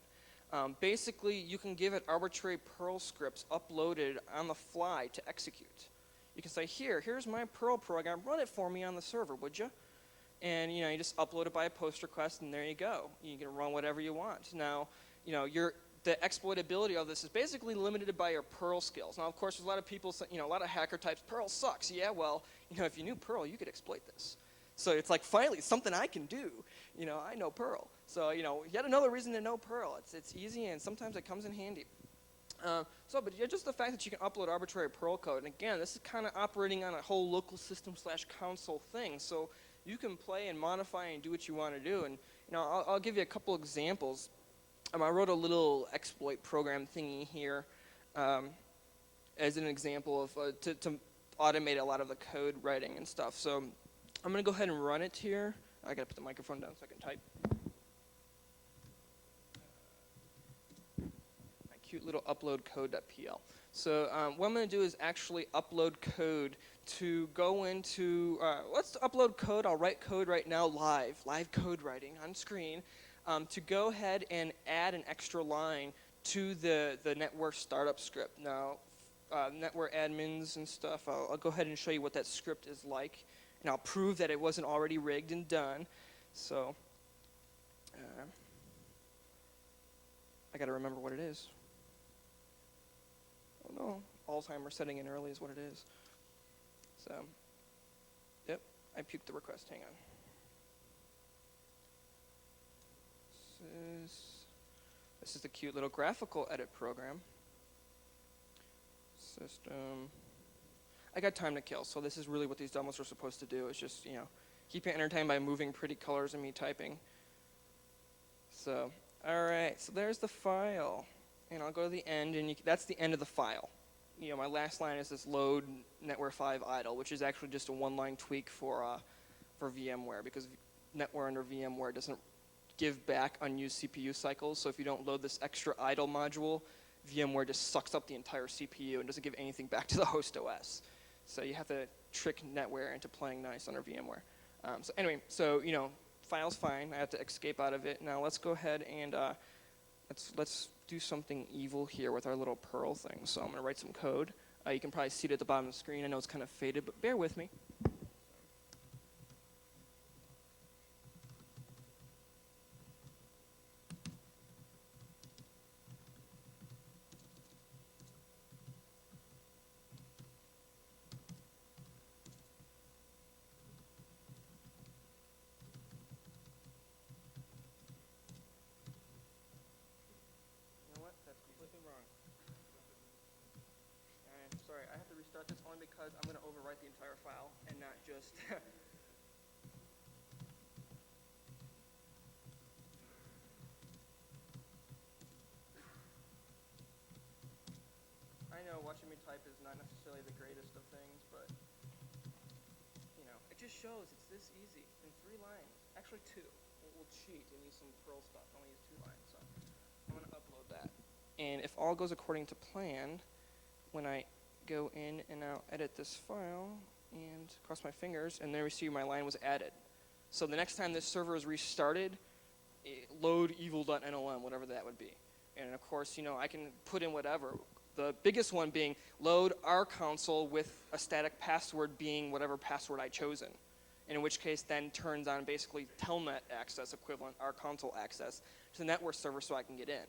Basically, you can give it arbitrary Perl scripts uploaded on the fly to execute. You can say, here's my Perl program, run it for me on the server, would you? And you just upload it by a post request, and there you go. You can run whatever you want. Now, the exploitability of this is basically limited by your Perl skills. Now, of course, there's a lot of people, a lot of hacker types, Perl sucks. Yeah, well, if you knew Perl, you could exploit this. So it's like, finally, something I can do. I know Perl. So, yet another reason to know Perl. It's easy, and sometimes it comes in handy. But just the fact that you can upload arbitrary Perl code, and again, this is kind of operating on a whole local system / console thing. So you can play and modify and do what you want to do. And I'll give you a couple examples. I wrote a little exploit program thingy here as an example of to automate a lot of the code writing and stuff. So I'm going to go ahead and run it here. I got to put the microphone down so I can type. My cute little upload code.pl. So what I'm going to do is actually upload code to go into, let's upload code. I'll write code right now live code writing on screen, to go ahead and add an extra line to the network startup script. Now, network admins and stuff, I'll go ahead and show you what that script is like, and I'll prove that it wasn't already rigged and done. So I got to remember what it is. Oh no, Alzheimer's setting in early is what it is. So, yep, I puked the request. Hang on. This is the cute little graphical edit program. System. I got time to kill, so this is really what these demos are supposed to do. It's just, keep you entertained by moving pretty colors and me typing. So, all right, so there's the file. And I'll go to the end, and that's the end of the file. My last line is this load netware 5 idle, which is actually just a one-line tweak for VMware, because netware under VMware doesn't give back unused CPU cycles. So if you don't load this extra idle module, VMware just sucks up the entire CPU and doesn't give anything back to the host OS. So you have to trick netware into playing nice under VMware. File's fine. I have to escape out of it. Now let's go ahead and let's do something evil here with our little Perl thing. So I'm going to write some code. You can probably see it at the bottom of the screen. I know it's kind of faded, but bear with me. Sorry, I have to restart this only because I'm going to overwrite the entire file and not just... I know watching me type is not necessarily the greatest of things, but, it just shows it's this easy in 3 lines. Actually 2. We'll cheat and use some Perl stuff. I only use 2 lines, so I'm going to upload that. And if all goes according to plan, when I go in and I'll edit this file and cross my fingers, and there we see my line was added. So the next time this server is restarted, load evil.nlm, whatever that would be. And of course, I can put in whatever. The biggest one being load our console with a static password being whatever password I chosen. In which case then turns on basically telnet access equivalent, our console access, to the network server so I can get in.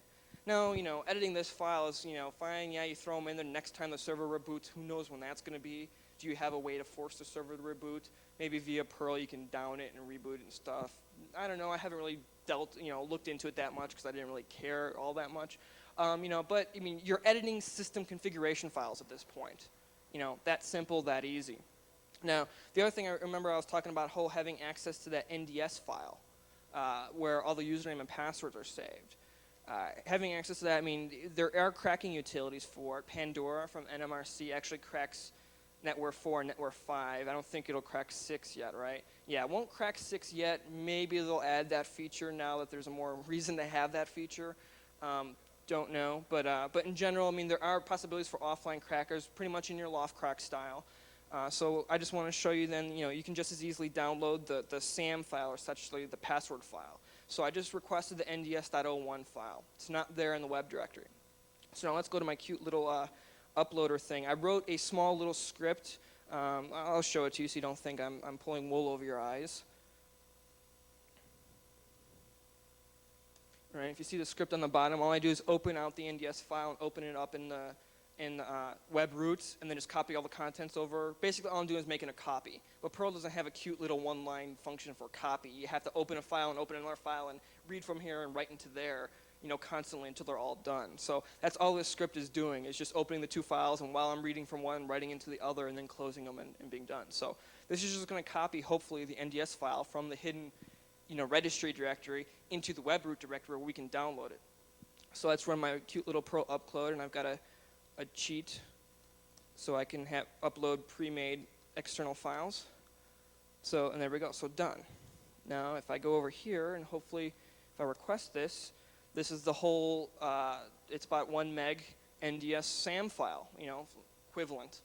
Now, editing this file is, fine. Yeah, you throw them in there. Next time the server reboots, who knows when that's going to be? Do you have a way to force the server to reboot? Maybe via Perl you can down it and reboot it and stuff. I don't know. I haven't really looked into it that much because I didn't really care all that much. But you're editing system configuration files at this point. That simple, that easy. Now, the other thing I remember I was talking about having access to that NDS file where all the username and passwords are saved. Having access to that, there are cracking utilities for it. Pandora from NMRC actually cracks netware 4 and netware 5. I don't think it'll crack 6 yet, right? Yeah, it won't crack 6 yet. Maybe they'll add that feature now that there's a more reason to have that feature. Don't know, but in general, there are possibilities for offline crackers, pretty much in your loft crack style. So I just want to show you then, you can just as easily download the SAM file, or essentially the password file. So I just requested the nds.01 file. It's not there in the web directory. So now let's go to my cute little uploader thing. I wrote a small little script I'll show it to you so you don't think I'm pulling wool over your eyes. Right, if you see the script on the bottom, all I do is open out the NDS file and open it up in the web roots, and then just copy all the contents over. Basically, all I'm doing is making a copy. But Perl doesn't have a cute little one-line function for copy. You have to open a file and open another file and read from here and write into there, constantly until they're all done. So that's all this script is doing, is just opening the two files, and while I'm reading from one, writing into the other, and then closing them and being done. So this is just going to copy, hopefully, the NDS file from the hidden registry directory into the web root directory where we can download it. So let's run my cute little Perl upload, and I've got a cheat so I can upload pre-made external files. So, and there we go, so done. Now if I go over here, and hopefully if I request this is the whole, it's about 1 meg NDS SAM file, equivalent.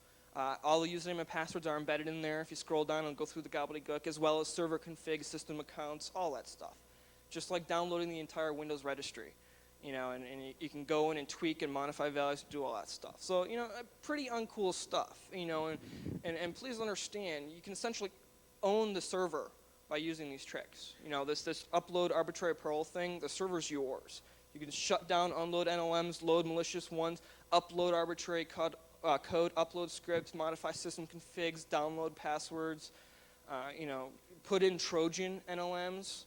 All the username and passwords are embedded in there. If you scroll down and go through the gobbledygook, as well as server config, system accounts, all that stuff. Just like downloading the entire Windows registry. And you can go in and tweak and modify values, do all that stuff. So, pretty uncool stuff, and please understand, you can essentially own the server by using these tricks. This upload arbitrary Perl thing, the server's yours. You can shut down, unload NLMs, load malicious ones, upload arbitrary code, upload scripts, modify system configs, download passwords, put in Trojan NLMs.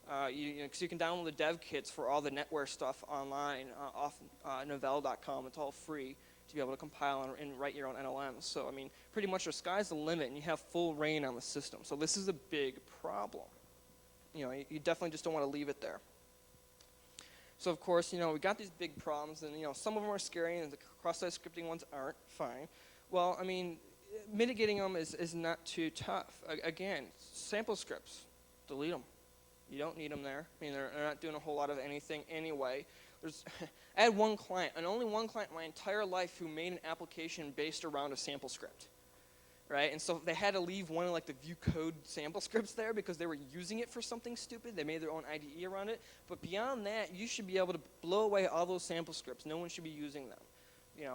So you can download the dev kits for all the NetWare stuff online off Novell.com. It's all free to be able to compile and write your own NLMs. So, pretty much the sky's the limit, and you have full reign on the system. So this is a big problem. You definitely just don't want to leave it there. So, of course, we got these big problems, and, some of them are scary, and the cross-site scripting ones aren't. Fine. Well, mitigating them is not too tough. Again, sample scripts, delete them. You don't need them there. They're not doing a whole lot of anything anyway. I had one client, and only one client in my entire life, who made an application based around a sample script, right? And so they had to leave one of the view code sample scripts there because they were using it for something stupid. They made their own IDE around it. But beyond that, you should be able to blow away all those sample scripts. No one should be using them.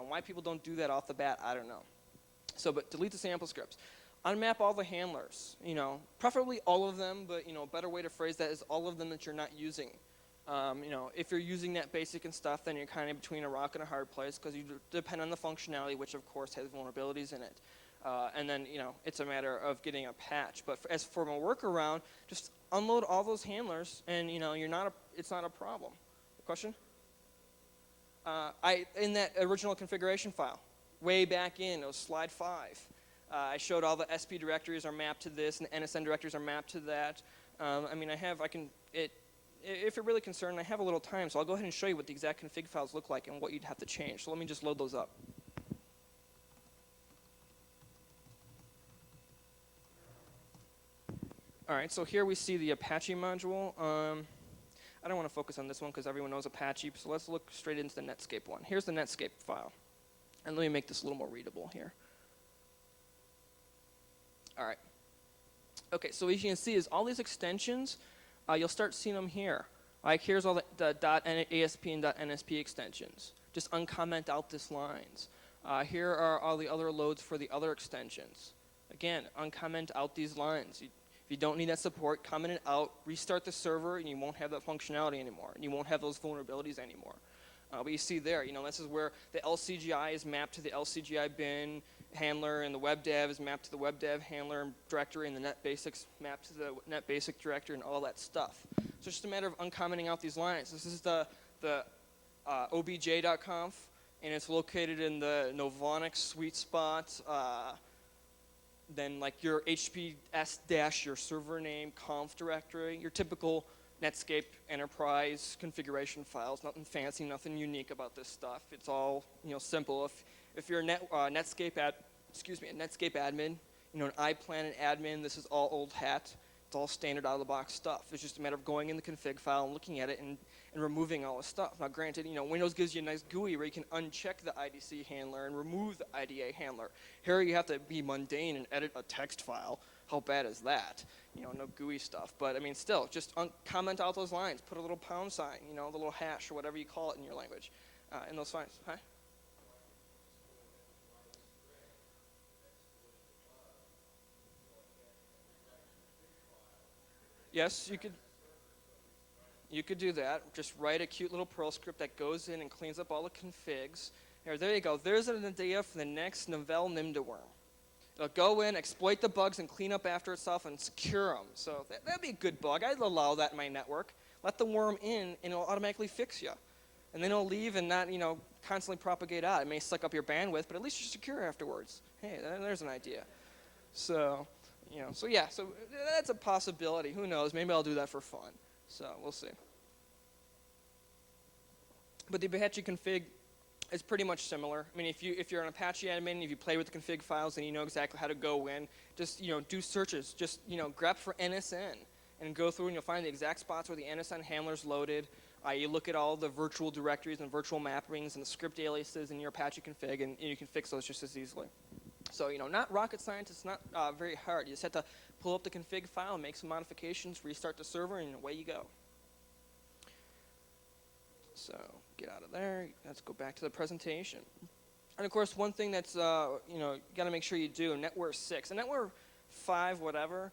Why people don't do that off the bat, I don't know. So, but delete the sample scripts. Unmap all the handlers, preferably all of them, but a better way to phrase that is all of them that you're not using. If you're using that basic and stuff, then you're kind of between a rock and a hard place because you depend on the functionality, which of course has vulnerabilities in it. And then, it's a matter of getting a patch. But as for a workaround, just unload all those handlers, and it's not a problem. Question? In that original configuration file, way back in, it was slide 5. I showed all the SP directories are mapped to this, and the NSN directories are mapped to that. If you're really concerned, I have a little time, so I'll go ahead and show you what the exact config files look like and what you'd have to change. So let me just load those up. All right, so here we see the Apache module. I don't want to focus on this one because everyone knows Apache, so let's look straight into the Netscape one. Here's the Netscape file. And let me make this a little more readable here. All right. Okay, so what you can see is all these extensions, you'll start seeing them here. Here's all the .asp and .nsp extensions. Just uncomment out these lines. Here are all the other loads for the other extensions. Again, uncomment out these lines. If you don't need that support, comment it out, restart the server, and you won't have that functionality anymore, and you won't have those vulnerabilities anymore. But you see there, this is where the LCGI is mapped to the LCGI bin handler, and the webdev is mapped to the webdev handler directory, and the netbasics mapped to the netbasic directory, and all that stuff. So it's just a matter of uncommenting out these lines. This is the obj.conf, and it's located in the Novonics sweet spot. Then your HPS- your server name conf directory, your typical Netscape enterprise configuration files. Nothing fancy, nothing unique about this stuff. It's all simple. If you're a Netscape admin, an iPlanet admin, this is all old hat. It's all standard out of the box stuff. It's just a matter of going in the config file and looking at it and removing all the stuff. Now, granted, Windows gives you a nice GUI where you can uncheck the IDC handler and remove the IDA handler. Here you have to be mundane and edit a text file. How bad is that? No GUI stuff. But still, just comment out those lines. Put a little pound sign, the little hash or whatever you call it in your language, in those lines. Hi. Yes, you could do that. Just write a cute little Perl script that goes in and cleans up all the configs. There you go. There's an idea for the next Novell Nimda worm. It'll go in, exploit the bugs, and clean up after itself and secure them. So that'd be a good bug. I'd allow that in my network. Let the worm in, and it'll automatically fix you. And then it'll leave and not, constantly propagate out. It may suck up your bandwidth, but at least you're secure afterwards. Hey, there's an idea. So, so that's a possibility. Who knows? Maybe I'll do that for fun. So we'll see. But the Apache config is pretty much similar. I mean, if you're an Apache admin, if you play with the config files, then you know exactly how to go in. Just do searches. Just grep for NSN and go through, and you'll find the exact spots where the NSN handler's loaded. You look at all the virtual directories and virtual mappings and the script aliases in your Apache config, and you can fix those just as easily. So, not rocket science. It's not very hard. You just have to pull up the config file, make some modifications, restart the server, and away you go. So, get out of there. Let's go back to the presentation. And, of course, one thing that's, you got to make sure you do, NetWare 6. And NetWare 5, whatever,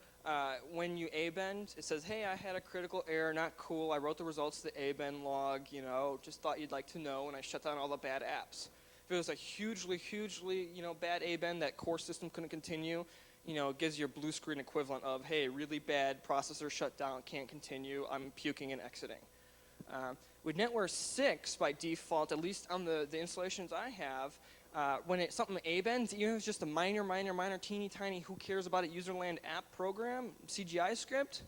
when you A-bend, it says, hey, I had a critical error, not cool. I wrote the results to the A-bend log, just thought you'd like to know, and I shut down all the bad apps. If it was a hugely, bad A-bend that core system couldn't continue, it gives your blue screen equivalent of, hey, really bad processor shut down, can't continue, I'm puking and exiting. With NetWare 6, by default, at least on the installations I have, when something A-bends, even if it's just a minor, teeny tiny, who cares about it, userland app program, CGI script,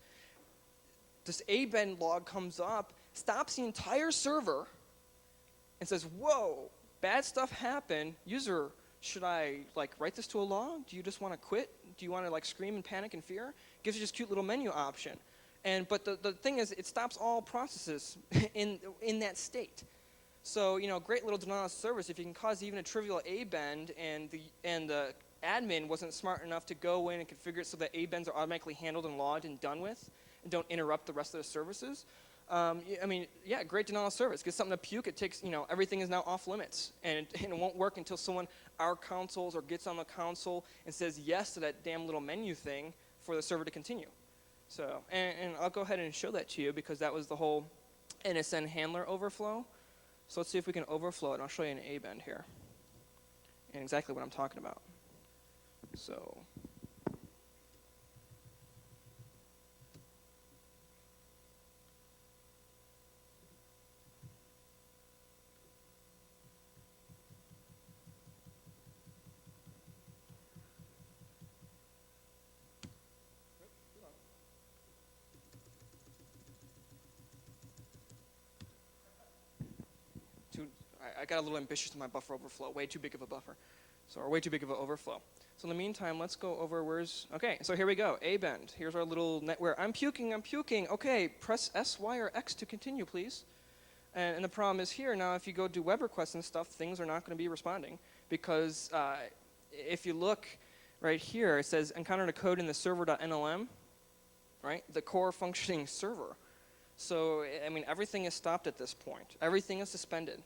this A-bend log comes up, stops the entire server, and says, whoa, bad stuff happened. User, should I write this to a log? Do you just want to quit? Do you want to scream and panic and fear? Gives you this cute little menu option. But the thing is, it stops all processes in that state. So, great little denial of service. If you can cause even a trivial A-bend and the admin wasn't smart enough to go in and configure it so that A-bends are automatically handled and logged and done with and don't interrupt the rest of the services, great denial of service. Get something to puke, it takes, everything is now off limits. And it won't work until someone consoles or gets on the console and says yes to that damn little menu thing for the server to continue. So, and I'll go ahead and show that to you because that was the whole NSN handler overflow. So let's see if we can overflow it, and I'll show you an A-bend here and exactly what I'm talking about. So, I got a little ambitious in my buffer overflow, way too big of a buffer, or way too big of an overflow. So in the meantime, let's go over okay, so here we go, A-bend. Here's our little NetWare, I'm puking. Okay, press S, Y, or X to continue, please. And the problem is here, now if you go do web requests and stuff, things are not going to be responding because if you look right here, it says encountered a code in the server.nlm, right? The core functioning server. So, I mean, everything is stopped at this point. Everything is suspended.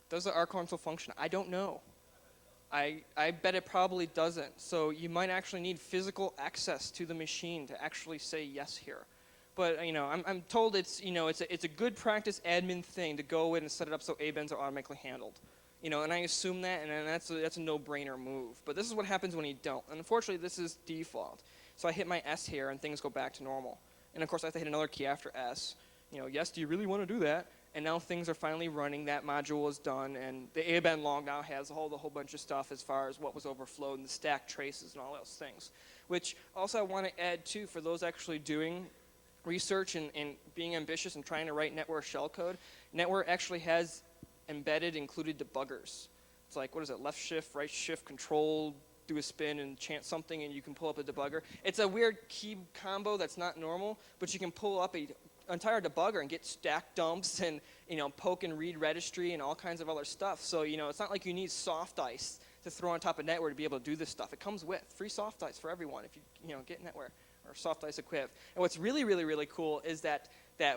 Does the R console function? I don't know. I bet it probably doesn't. So you might actually need physical access to the machine to actually say yes here. But I'm told it's it's a good practice admin thing to go in and set it up so A-bends are automatically handled. And I assume that, and that's a no-brainer move. But this is what happens when you don't. And unfortunately, this is default. So I hit my S here, and things go back to normal. And of course, I have to hit another key after S. Yes, do you really want to do that? And now things are finally running. That module is done, and the A-bend log now has a whole bunch of stuff as far as what was overflowed and the stack traces and all those things. Which also I want to add too for those actually doing research and being ambitious and trying to write NetWare shellcode. NetWare actually has embedded included debuggers. It's like, what is it, left shift, right shift, control, do a spin and chant something, and you can pull up a debugger. It's a weird key combo that's not normal, but you can pull up an entire debugger and get stack dumps and poke and read registry and all kinds of other stuff. So it's not like you need soft ice to throw on top of NetWare to be able to do this stuff. It comes with free soft ice for everyone if you get NetWare. or soft ice equipped. And what's really, really, really cool is that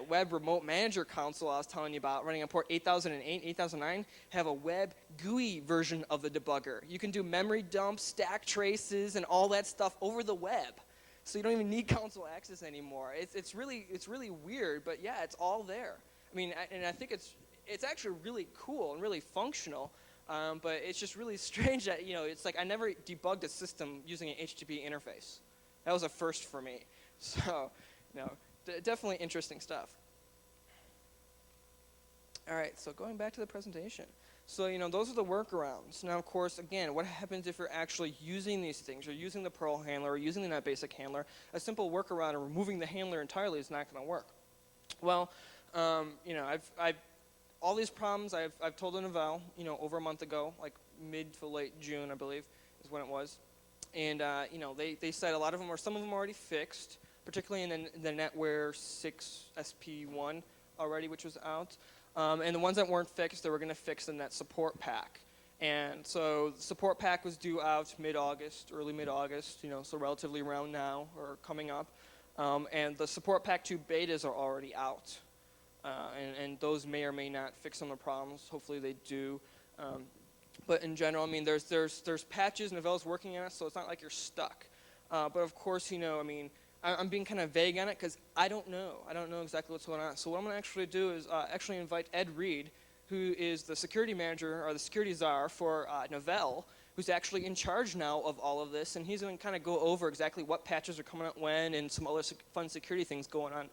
web remote manager console I was telling you about running on port 8008, 8009 have a web GUI version of the debugger. You can do memory dumps, stack traces, and all that stuff over the web. So you don't even need console access anymore. It's really weird, but yeah, it's all there. I mean, and I think it's actually really cool and really functional. But it's just really strange that, it's like I never debugged a system using an HTTP interface. That was a first for me. So, definitely interesting stuff. All right, so going back to the presentation. So, those are the workarounds. Now, of course, again, what happens if you're actually using these things? You're using the Perl handler or using the NetBasic handler. A simple workaround of removing the handler entirely is not going to work. Well, I've all these problems I've told the Novell, over a month ago, like mid to late June, I believe, is when it was. And, they said a lot of them, or some of them already fixed, particularly in the NetWare 6 SP1 already, which was out. And the ones that weren't fixed, they were going to fix in that support pack. And so the support pack was due out mid-August, early mid-August, so relatively around now or coming up. And the support pack 2 betas are already out. And those may or may not fix some of the problems. Hopefully they do. But in general, I mean, there's patches Novell's working on it, so it's not like you're stuck. But of course, I'm being kind of vague on it because I don't know. I don't know exactly what's going on. So what I'm going to actually do is actually invite Ed Reed, who is the security manager or the security czar for Novell, who's actually in charge now of all of this, and he's going to kind of go over exactly what patches are coming out when and some other fun security things going on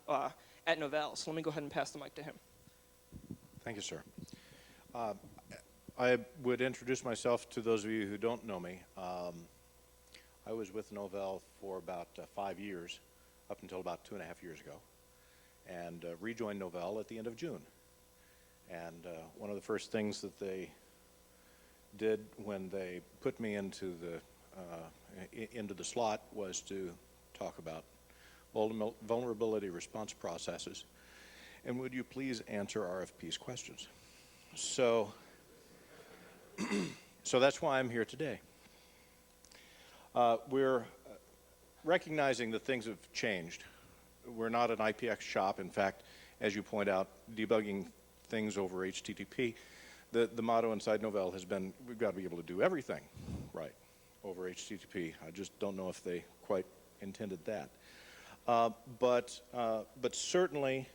at Novell. So let me go ahead and pass the mic to him. Thank you, sir. I would introduce myself to those of you who don't know me. I was with Novell for about 5 years, up until about 2.5 years ago, and rejoined Novell at the end of June. And one of the first things that they did when they put me into the slot was to talk about vulnerability response processes. And would you please answer RFP's questions? So that's why I'm here today. We're recognizing that things have changed. We're not an IPX shop. In fact, as you point out, debugging things over HTTP, the motto inside Novell has been, we've got to be able to do everything right over HTTP. I just don't know if they quite intended that. But certainly,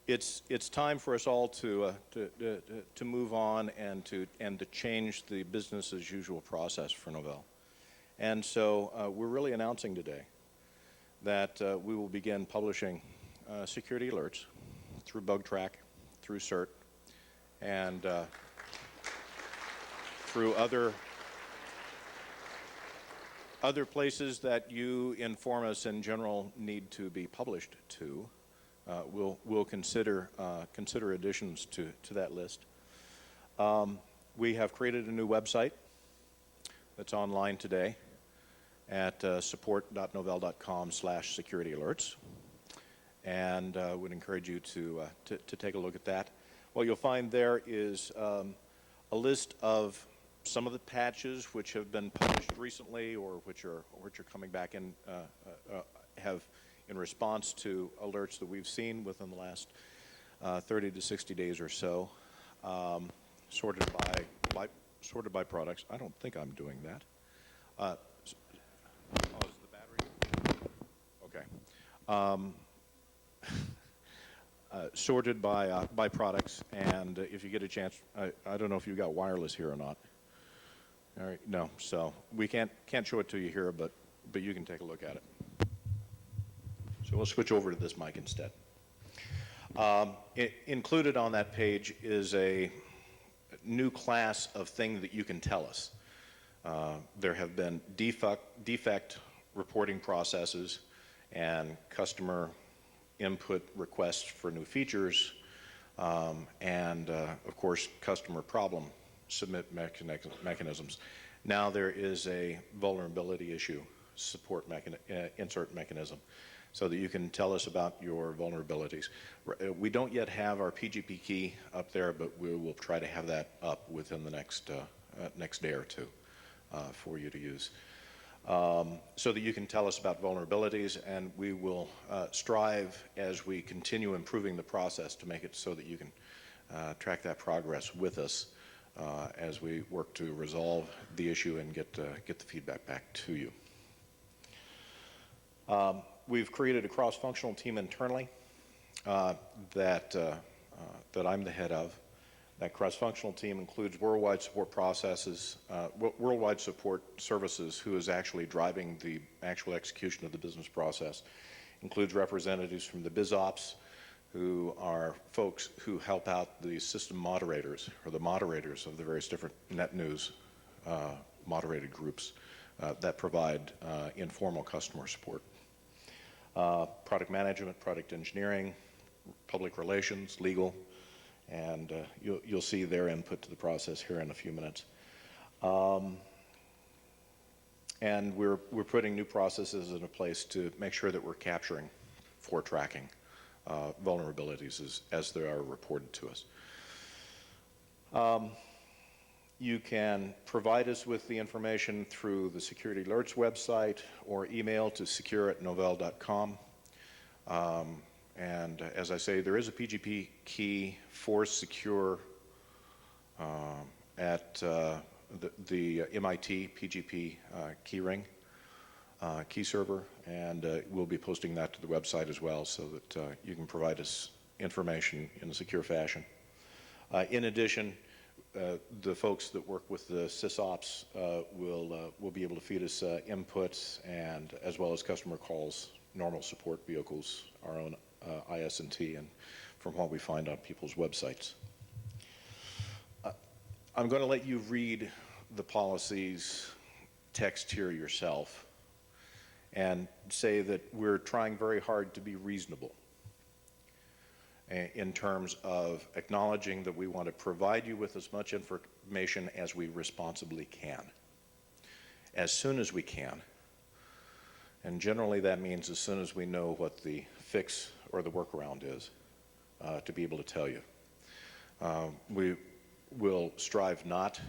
it's time for us all to move on and to change the business as usual process for Novell. And so we're really announcing today that we will begin publishing security alerts through BugTrack, through CERT, and through other places that you inform us in general need to be published to. We'll consider additions to that list. We have created a new website that's online today at support.novell.com/security-alerts, and would encourage you to take a look at that. What you'll find there is a list of some of the patches which have been published recently or which are coming back in in response to alerts that we've seen within the last 30 to 60 days or so, sorted by products. I don't think I'm doing that. Oh, is the battery? Okay. Sorted by products, and if you get a chance, I don't know if you got wireless here or not. All right, no, so we can't show it to you here, but you can take a look at it. So we'll switch over to this mic instead. Included on that page is a new class of thing that you can tell us. There have been defect reporting processes and customer input requests for new features, and of course customer problem submit mechanisms. Now there is a vulnerability issue support insert mechanism, so that you can tell us about your vulnerabilities. We don't yet have our PGP key up there, but we will try to have that up within the next day or two for you to use. so that you can tell us about vulnerabilities, and we will strive as we continue improving the process to make it so that you can track that progress with us as we work to resolve the issue and get the feedback back to you. We've created a cross-functional team internally that I'm the head of. That cross-functional team includes worldwide support processes, worldwide support services, who is actually driving the actual execution of the business process. Includes representatives from the BizOps, who are folks who help out the system moderators, or the moderators of the various different net news moderated groups that provide informal customer support. Product management, product engineering, public relations, legal, and you'll see their input to the process here in a few minutes. And we're putting new processes into place to make sure that we're capturing for tracking vulnerabilities as they are reported to us. You can provide us with the information through the Security Alerts website or email to secure@novell.com. And as I say, there is a PGP key for secure at the MIT PGP keyring key server, and we'll be posting that to the website as well so that you can provide us information in a secure fashion. In addition, the folks that work with the SysOps will be able to feed us inputs, and as well as customer calls, normal support vehicles, our own IS&T, and from what we find on people's websites. I'm going to let you read the policies text here yourself and say that we're trying very hard to be reasonable in terms of acknowledging that we want to provide you with as much information as we responsibly can, as soon as we can. And generally that means as soon as we know what the fix or the workaround is, to be able to tell you. We will strive not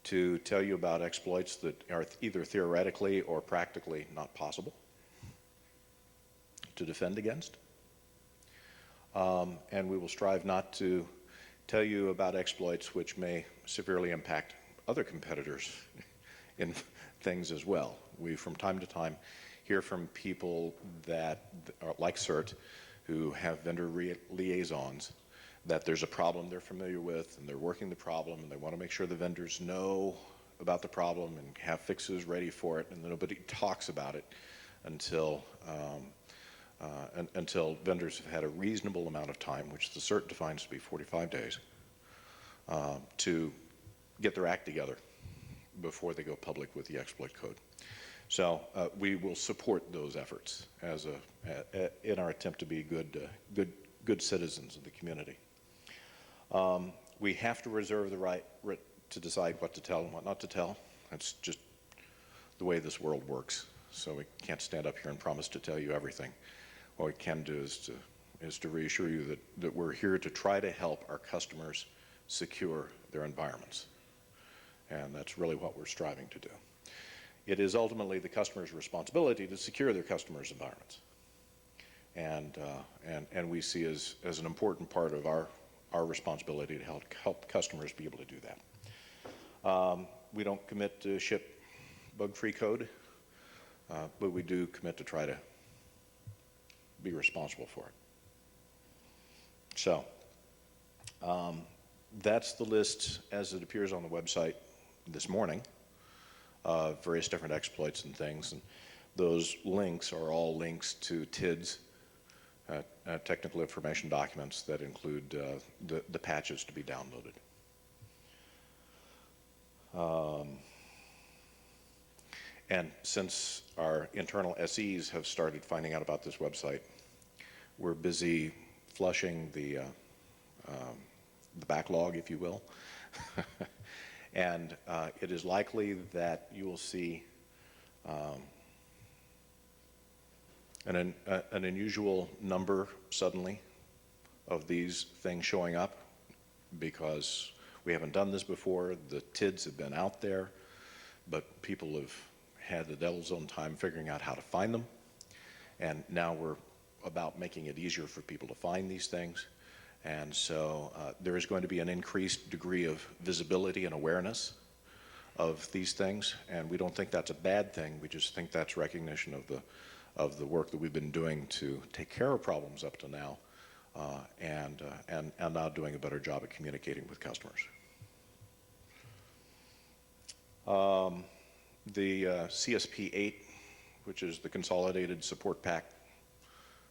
to tell you about exploits that are either theoretically or practically not possible to defend against. And we will strive not to tell you about exploits which may severely impact other competitors in things as well. We, from time to time, hear from people that are like CERT, who have vendor liaisons, that there's a problem they're familiar with, and they're working the problem, and they want to make sure the vendors know about the problem and have fixes ready for it, and nobody talks about it until vendors have had a reasonable amount of time, which the CERT defines to be 45 days, to get their act together before they go public with the exploit code. So we will support those efforts as in our attempt to be good citizens of the community. We have to reserve the right to decide what to tell and what not to tell. That's just the way this world works. So we can't stand up here and promise to tell you everything. What we can do is to reassure you that we're here to try to help our customers secure their environments. And that's really what we're striving to do. It is ultimately the customer's responsibility to secure their customers' environments. And we see as an important part of our responsibility to help customers be able to do that. We don't commit to ship bug-free code, but we do commit to try to be responsible for it. So that's the list as it appears on the website this morning of various different exploits and things. And those links are all links to TIDs, technical information documents that include the patches to be downloaded. And since our internal SEs have started finding out about this website, we're busy flushing the backlog, if you will. And it is likely that you will see an unusual number suddenly of these things showing up, because we haven't done this before. The TIDs have been out there, but people had the devil's own time figuring out how to find them. And now we're about making it easier for people to find these things. And so there is going to be an increased degree of visibility and awareness of these things. And we don't think that's a bad thing. We just think that's recognition of the work that we've been doing to take care of problems up to now, and now doing a better job at communicating with customers. The CSP 8, which is the Consolidated Support Pack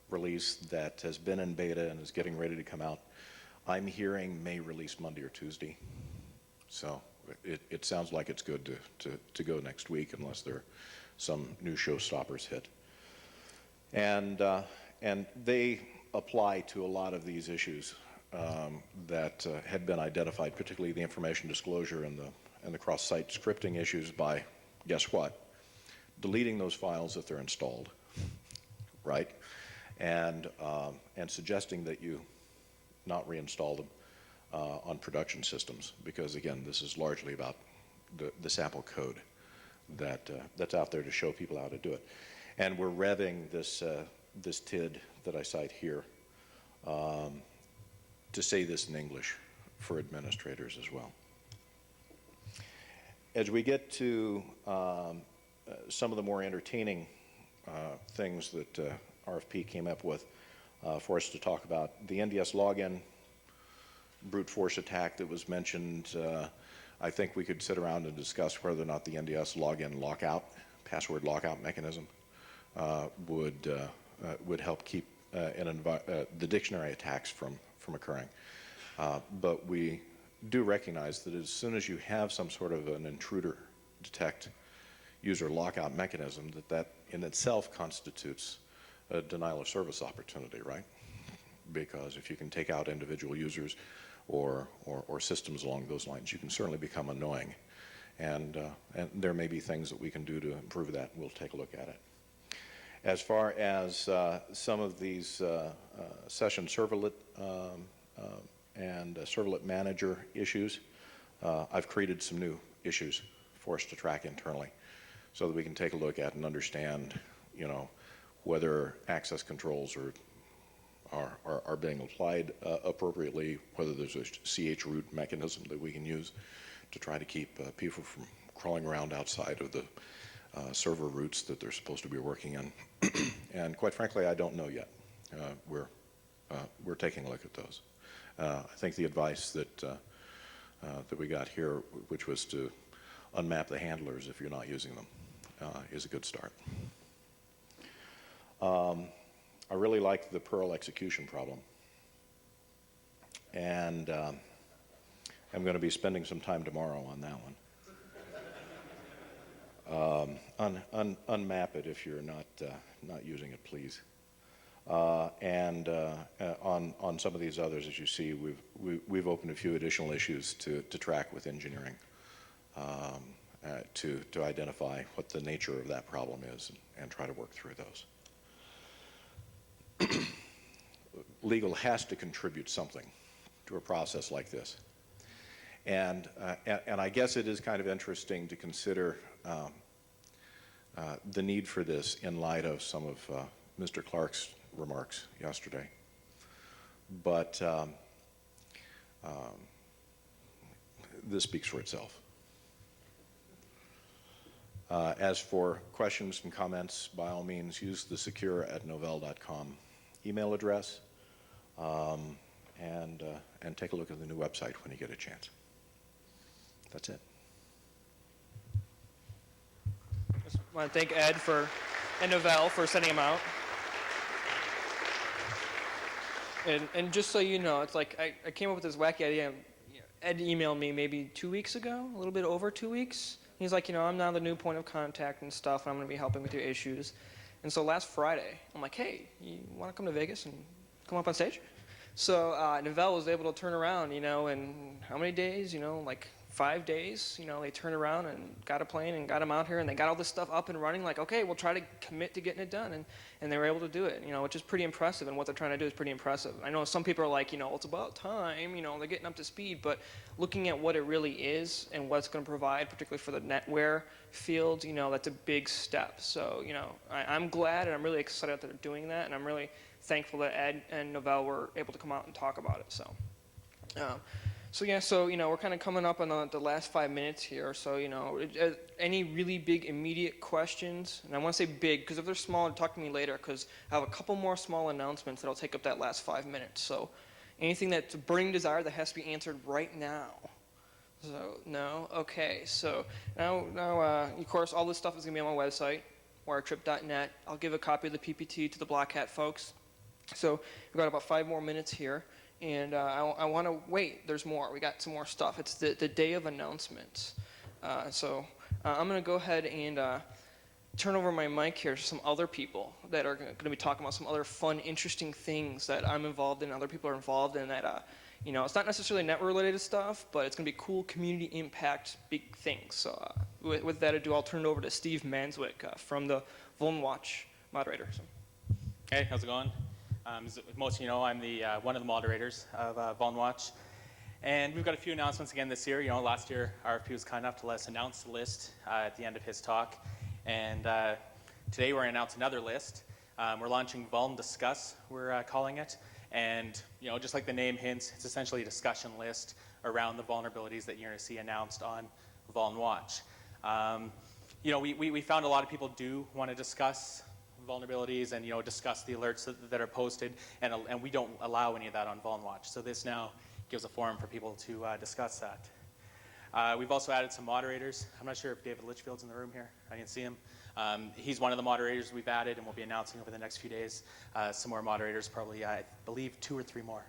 release that has been in beta and is getting ready to come out, I'm hearing may release Monday or Tuesday. So it sounds like it's good to go next week unless there are some new showstoppers hit. And they apply to a lot of these issues that had been identified, particularly the information disclosure and the cross-site scripting issues by, guess what? Deleting those files if they're installed, right? And suggesting that you not reinstall them on production systems, because again, this is largely about the sample code that's out there to show people how to do it. And we're revving this TID that I cite here to say this in English for administrators as well. As we get to some of the more entertaining things that RFP came up with for us to talk about, the NDS login brute force attack that was mentioned, I think we could sit around and discuss whether or not the NDS login lockout, password lockout mechanism would help keep the dictionary attacks from occurring. But we do recognize that as soon as you have some sort of an intruder detect user lockout mechanism, that in itself constitutes a denial of service opportunity, right? Because if you can take out individual users or systems along those lines, you can certainly become annoying. And there may be things that we can do to improve that. We'll take a look at it. As far as some of these session servlet and servlet manager issues, I've created some new issues for us to track internally so that we can take a look at and understand, whether access controls are being applied appropriately, whether there's a CH root mechanism that we can use to try to keep people from crawling around outside of the server routes that they're supposed to be working in. And quite frankly, I don't know yet. We're taking a look at those. I think the advice that we got here, which was to unmap the handlers if you're not using them, is a good start. I really like the Perl execution problem. And I'm going to be spending some time tomorrow on that one. Unmap it if you're not using it, please. And on some of these others, as you see, we've opened a few additional issues to track with engineering to identify what the nature of that problem is and try to work through those. Legal has to contribute something to a process like this. And I guess it is kind of interesting to consider the need for this in light of some of Mr. Clark's remarks yesterday. But this speaks for itself. As for questions and comments, by all means, use the secure@novell.com email address and take a look at the new website when you get a chance. That's it. Just want to thank Ed and Novell for sending them out. And just so you know, it's like I came up with this wacky idea. Ed emailed me maybe 2 weeks ago, a little bit over 2 weeks. He's like, I'm now the new point of contact and stuff, and I'm going to be helping with your issues. And so last Friday, I'm like, hey, you want to come to Vegas and come up on stage? So Novell was able to turn around, in how many days? Like 5 days, they turned around and got a plane and got them out here, and they got all this stuff up and running, like, okay, we'll try to commit to getting it done, and they were able to do it, which is pretty impressive, and what they're trying to do is pretty impressive. I know some people are like, it's about time, they're getting up to speed, but looking at what it really is and what it's going to provide, particularly for the netware field, that's a big step. So, I'm glad and I'm really excited that they're doing that, and I'm really thankful that Ed and Novell were able to come out and talk about it. So we're kind of coming up on the last 5 minutes here. So, any really big immediate questions? And I want to say big, because if they're small, talk to me later, because I have a couple more small announcements that'll take up that last 5 minutes. So, anything that's a burning desire that has to be answered right now? So, no? Okay. So, now, of course, all this stuff is going to be on my website, wiretrip.net. I'll give a copy of the PPT to the Black Hat folks. So, we've got about 5 more minutes here. And I want to wait. There's more. We got some more stuff. It's the day of announcements. So I'm going to go ahead and turn over my mic here to some other people that are going to be talking about some other fun, interesting things that I'm involved in, other people are involved in that, it's not necessarily network-related stuff, but it's going to be cool community impact, big things. So with that ado, I'll turn it over to Steve Manswick from the Volnwatch moderator. So. Hey, how's it going? As most of you know, I'm the one of the moderators of Volnwatch, and we've got a few announcements again this year. Last year RFP was kind enough to let us announce the list at the end of his talk, and today we're going to announce another list. We're launching Vuln Discuss, we're calling it, and just like the name hints, it's essentially a discussion list around the vulnerabilities that you're going to see announced on Volnwatch. We found a lot of people do want to discuss vulnerabilities and discuss the alerts that are posted, and we don't allow any of that on Volnwatch. So this now gives a forum for people to discuss that. We've also added some moderators. I'm not sure if David Litchfield's in the room here. I didn't see him. He's one of the moderators we've added, and we'll be announcing over the next few days some more moderators, probably I believe 2 or 3 more.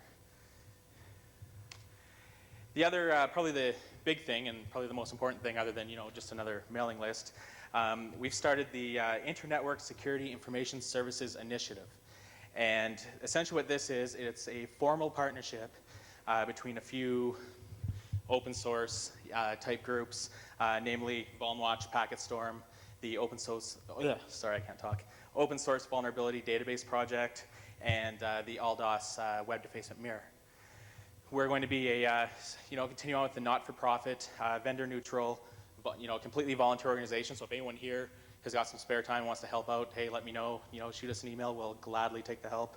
The other, probably the big thing, and probably the most important thing other than just another mailing list, we've started the Internetwork Security Information Services Initiative. And essentially what this is, it's a formal partnership between a few open source type groups, namely Volnwatch, PacketStorm, the open source Vulnerability Database Project, and the ALDOS Web Defacement Mirror. We're going to be continue on with the not-for-profit, vendor-neutral, completely volunteer organization. So if anyone here has got some spare time and wants to help out, hey, let me know. Shoot us an email. We'll gladly take the help.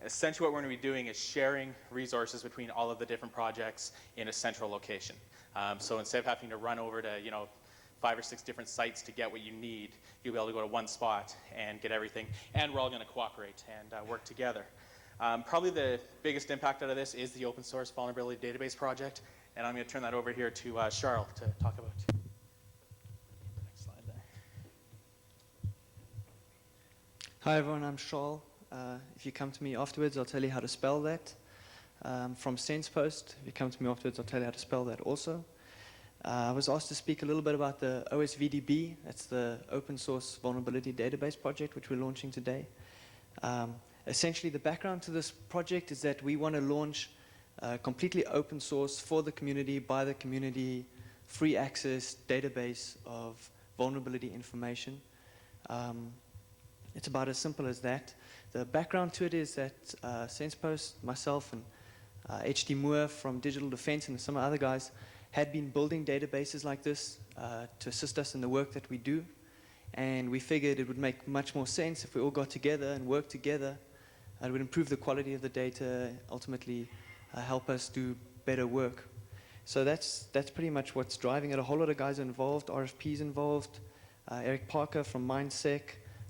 Essentially, what we're going to be doing is sharing resources between all of the different projects in a central location. So instead of having to run over to 5 or 6 different sites to get what you need, you'll be able to go to one spot and get everything. And we're all going to cooperate and work together. Probably the biggest impact out of this is the open source vulnerability database project. And I'm going to turn that over here to Charles to talk about. Next slide there. Hi everyone, I'm Charles. If you come to me afterwards, I'll tell you how to spell that. From SensePost, if you come to me afterwards, I'll tell you how to spell that also. I was asked to speak a little bit about the OSVDB. That's the open source vulnerability database project, which we're launching today. Essentially, the background to this project is that we want to launch completely open source for the community, by the community, free access database of vulnerability information. It's about as simple as that. The background to it is that SensePost, myself, and H.D. Moore from Digital Defense and some other guys had been building databases like this to assist us in the work that we do. And we figured it would make much more sense if we all got together and worked together. It would improve the quality of the data, ultimately help us do better work. So that's pretty much what's driving it. A whole lot of guys are involved, RFPs involved, Eric Parker from MindSec,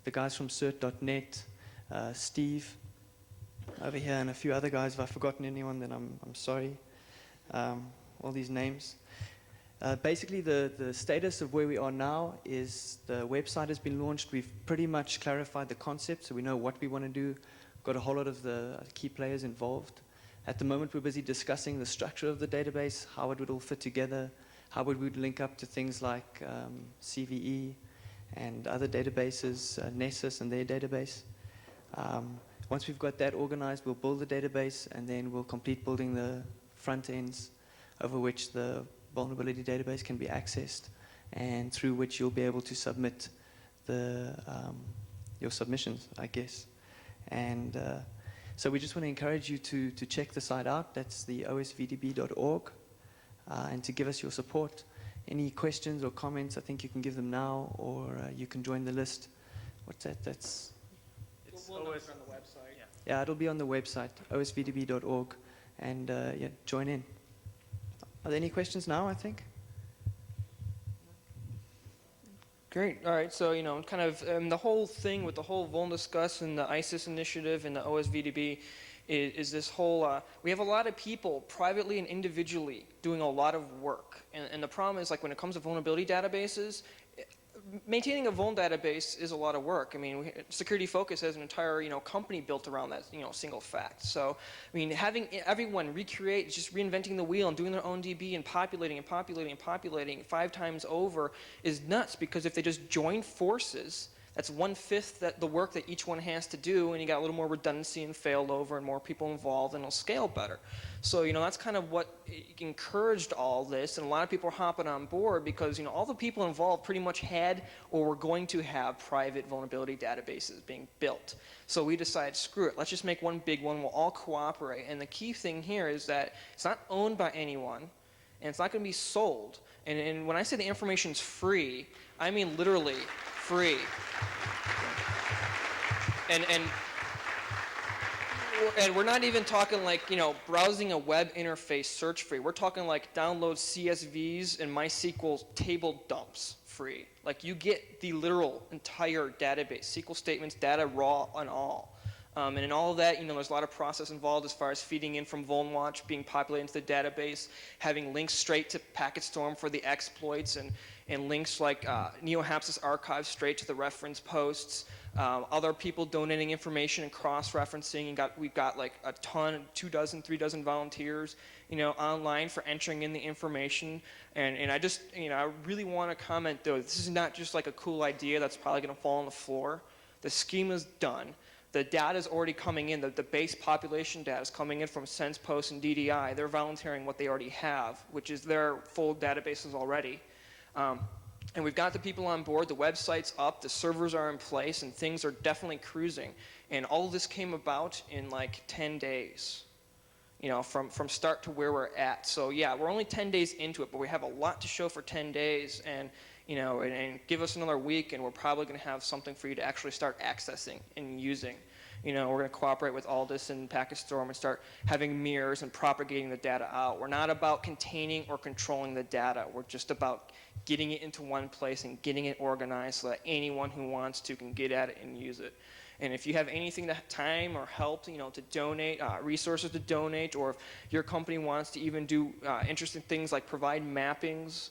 the guys from cert.net, Steve over here, and a few other guys. If I've forgotten anyone, then I'm sorry. All these names. Basically, the status of where we are now is the website has been launched. We've pretty much clarified the concept, so we know what we want to do. Got a whole lot of the key players involved. At the moment, we're busy discussing the structure of the database, how it would all fit together, how it would link up to things like CVE and other databases, Nessus and their database. Once we've got that organized, we'll build the database, and then we'll complete building the front ends over which the vulnerability database can be accessed, and through which you'll be able to submit your submissions, I guess. And so we just want to encourage you to check the site out. That's the osvdb.org, and to give us your support. Any questions or comments, I think you can give them now, or you can join the list. What's that? It's We'll announce it on the website. yeah, it'll be on the website, osvdb.org, and yeah, join in. Are there any questions now, I think? Great. All right. So, kind of the whole thing with the whole Vuln Discuss and the ISIS initiative and the OSVDB is this whole, we have a lot of people privately and individually doing a lot of work. And the problem is, like, when it comes to vulnerability databases, maintaining a vuln database is a lot of work. I mean, Security Focus has an entire, company built around that, single fact. So, I mean, having everyone recreate, just reinventing the wheel and doing their own DB and populating and populating and populating 5 times over is nuts, because if they just join forces, that's 1/5 the work that each one has to do, and you got a little more redundancy and failover and more people involved, and it'll scale better. So, that's kind of what encouraged all this, and a lot of people are hopping on board because, all the people involved pretty much had or were going to have private vulnerability databases being built. So we decided, screw it, let's just make one big one, we'll all cooperate. And the key thing here is that it's not owned by anyone, and it's not going to be sold. And when I say the information's free, I mean literally free. And we're not even talking like, browsing a web interface search free. We're talking like download CSVs and MySQL table dumps free. Like, you get the literal entire database, SQL statements, data raw and all. And in all of that, there's a lot of process involved as far as feeding in from VulnWatch, being populated into the database, having links straight to PacketStorm for the exploits, and links like NeoHaps's archive straight to the reference posts, other people donating information and cross-referencing. We've got like a ton, 2 dozen, 3 dozen volunteers, online for entering in the information. And I just, I really want to comment, though, this is not just like a cool idea that's probably going to fall on the floor. The schema's done. The data is already coming in. The base population data is coming in from SensePost and DDI. They're volunteering what they already have, which is their full databases already. And we've got the people on board. The website's up. The servers are in place, and things are definitely cruising. And all of this came about in like 10 days, from start to where we're at. So yeah, we're only 10 days into it, but we have a lot to show for 10 days. And and give us another week, and we're probably going to have something for you to actually start accessing and using. We're going to cooperate with Aldis and PacketStorm and start having mirrors and propagating the data out. We're not about containing or controlling the data. We're just about getting it into one place and getting it organized so that anyone who wants to can get at it and use it. And if you have anything, time or help, to donate, resources to donate, or if your company wants to even do interesting things like provide mappings,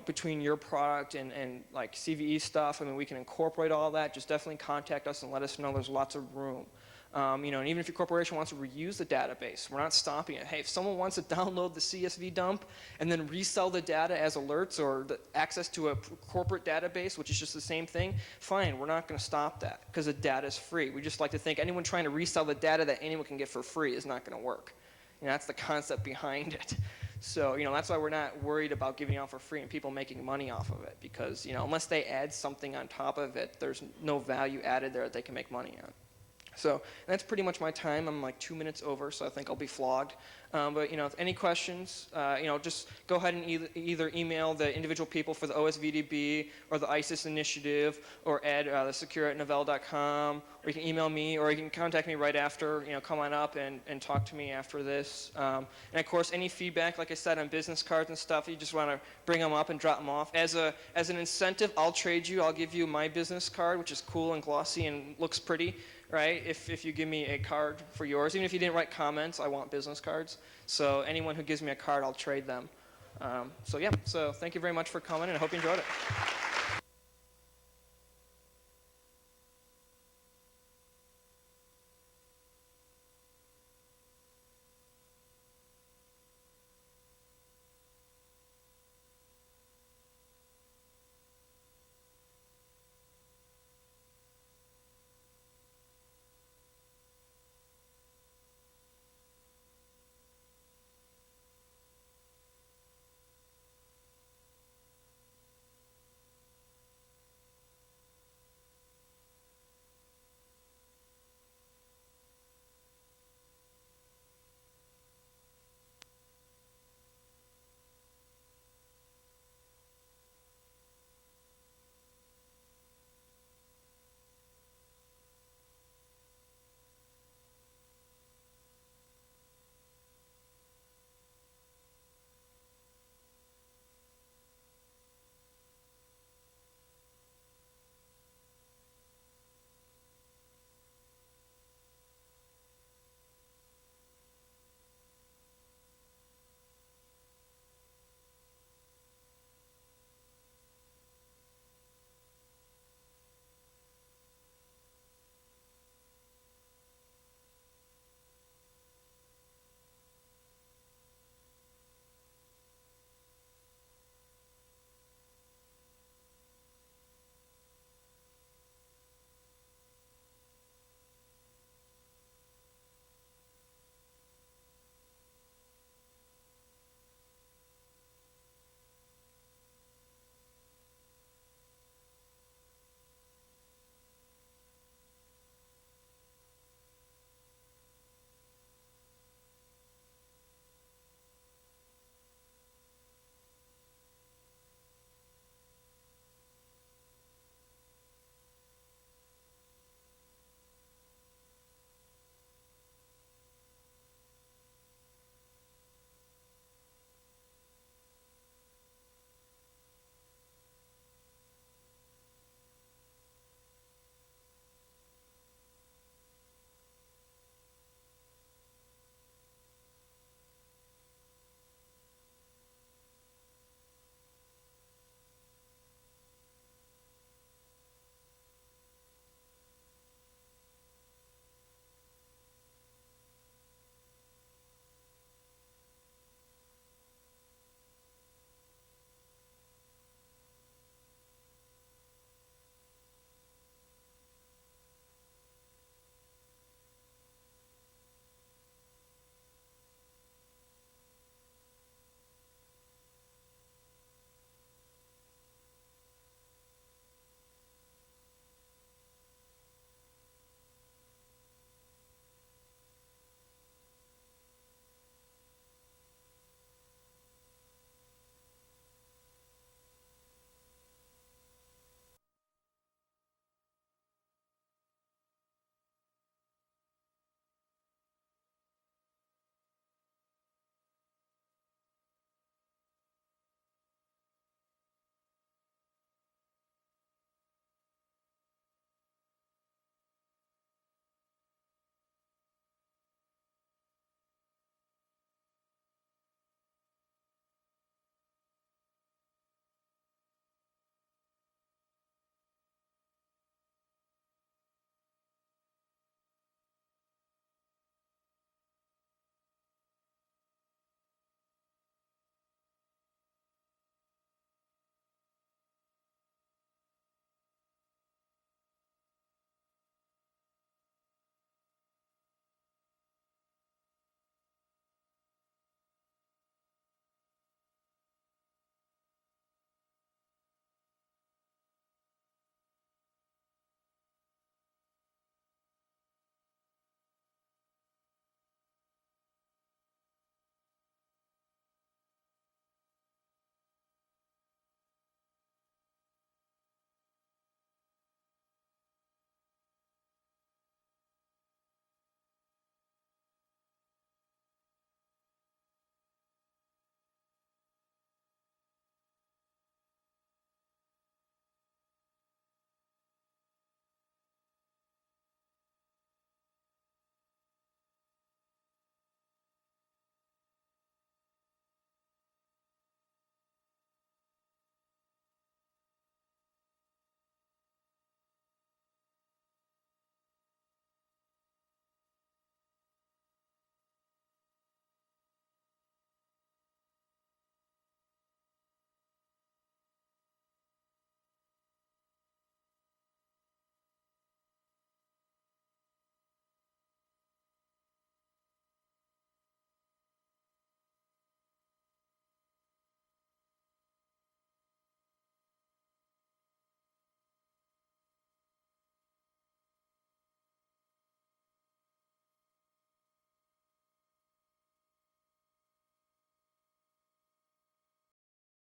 between your product and like CVE stuff, I mean, we can incorporate all that. Just definitely contact us and let us know. There's lots of room. And even if your corporation wants to reuse the database, we're not stopping it. Hey, if someone wants to download the CSV dump and then resell the data as alerts or the access to a corporate database, which is just the same thing, fine, we're not going to stop that because the data is free. We just like to think anyone trying to resell the data that anyone can get for free is not going to work. That's the concept behind it. So, that's why we're not worried about giving it out for free and people making money off of it, because, unless they add something on top of it, there's no value added there that they can make money on. So that's pretty much my time. I'm like 2 minutes over, so I think I'll be flogged. But if any questions, just go ahead and either email the individual people for the OSVDB or the ISIS initiative, or Ed, the secure@novell.com, or you can email me, or you can contact me right after. Come on up and talk to me after this. And of course, any feedback, like I said, on business cards and stuff, you just want to bring them up and drop them off. As an incentive, I'll trade you. I'll give you my business card, which is cool and glossy and looks pretty. Right? If you give me a card for yours, even if you didn't write comments, I want business cards. So anyone who gives me a card, I'll trade them. So thank you very much for coming, and I hope you enjoyed it.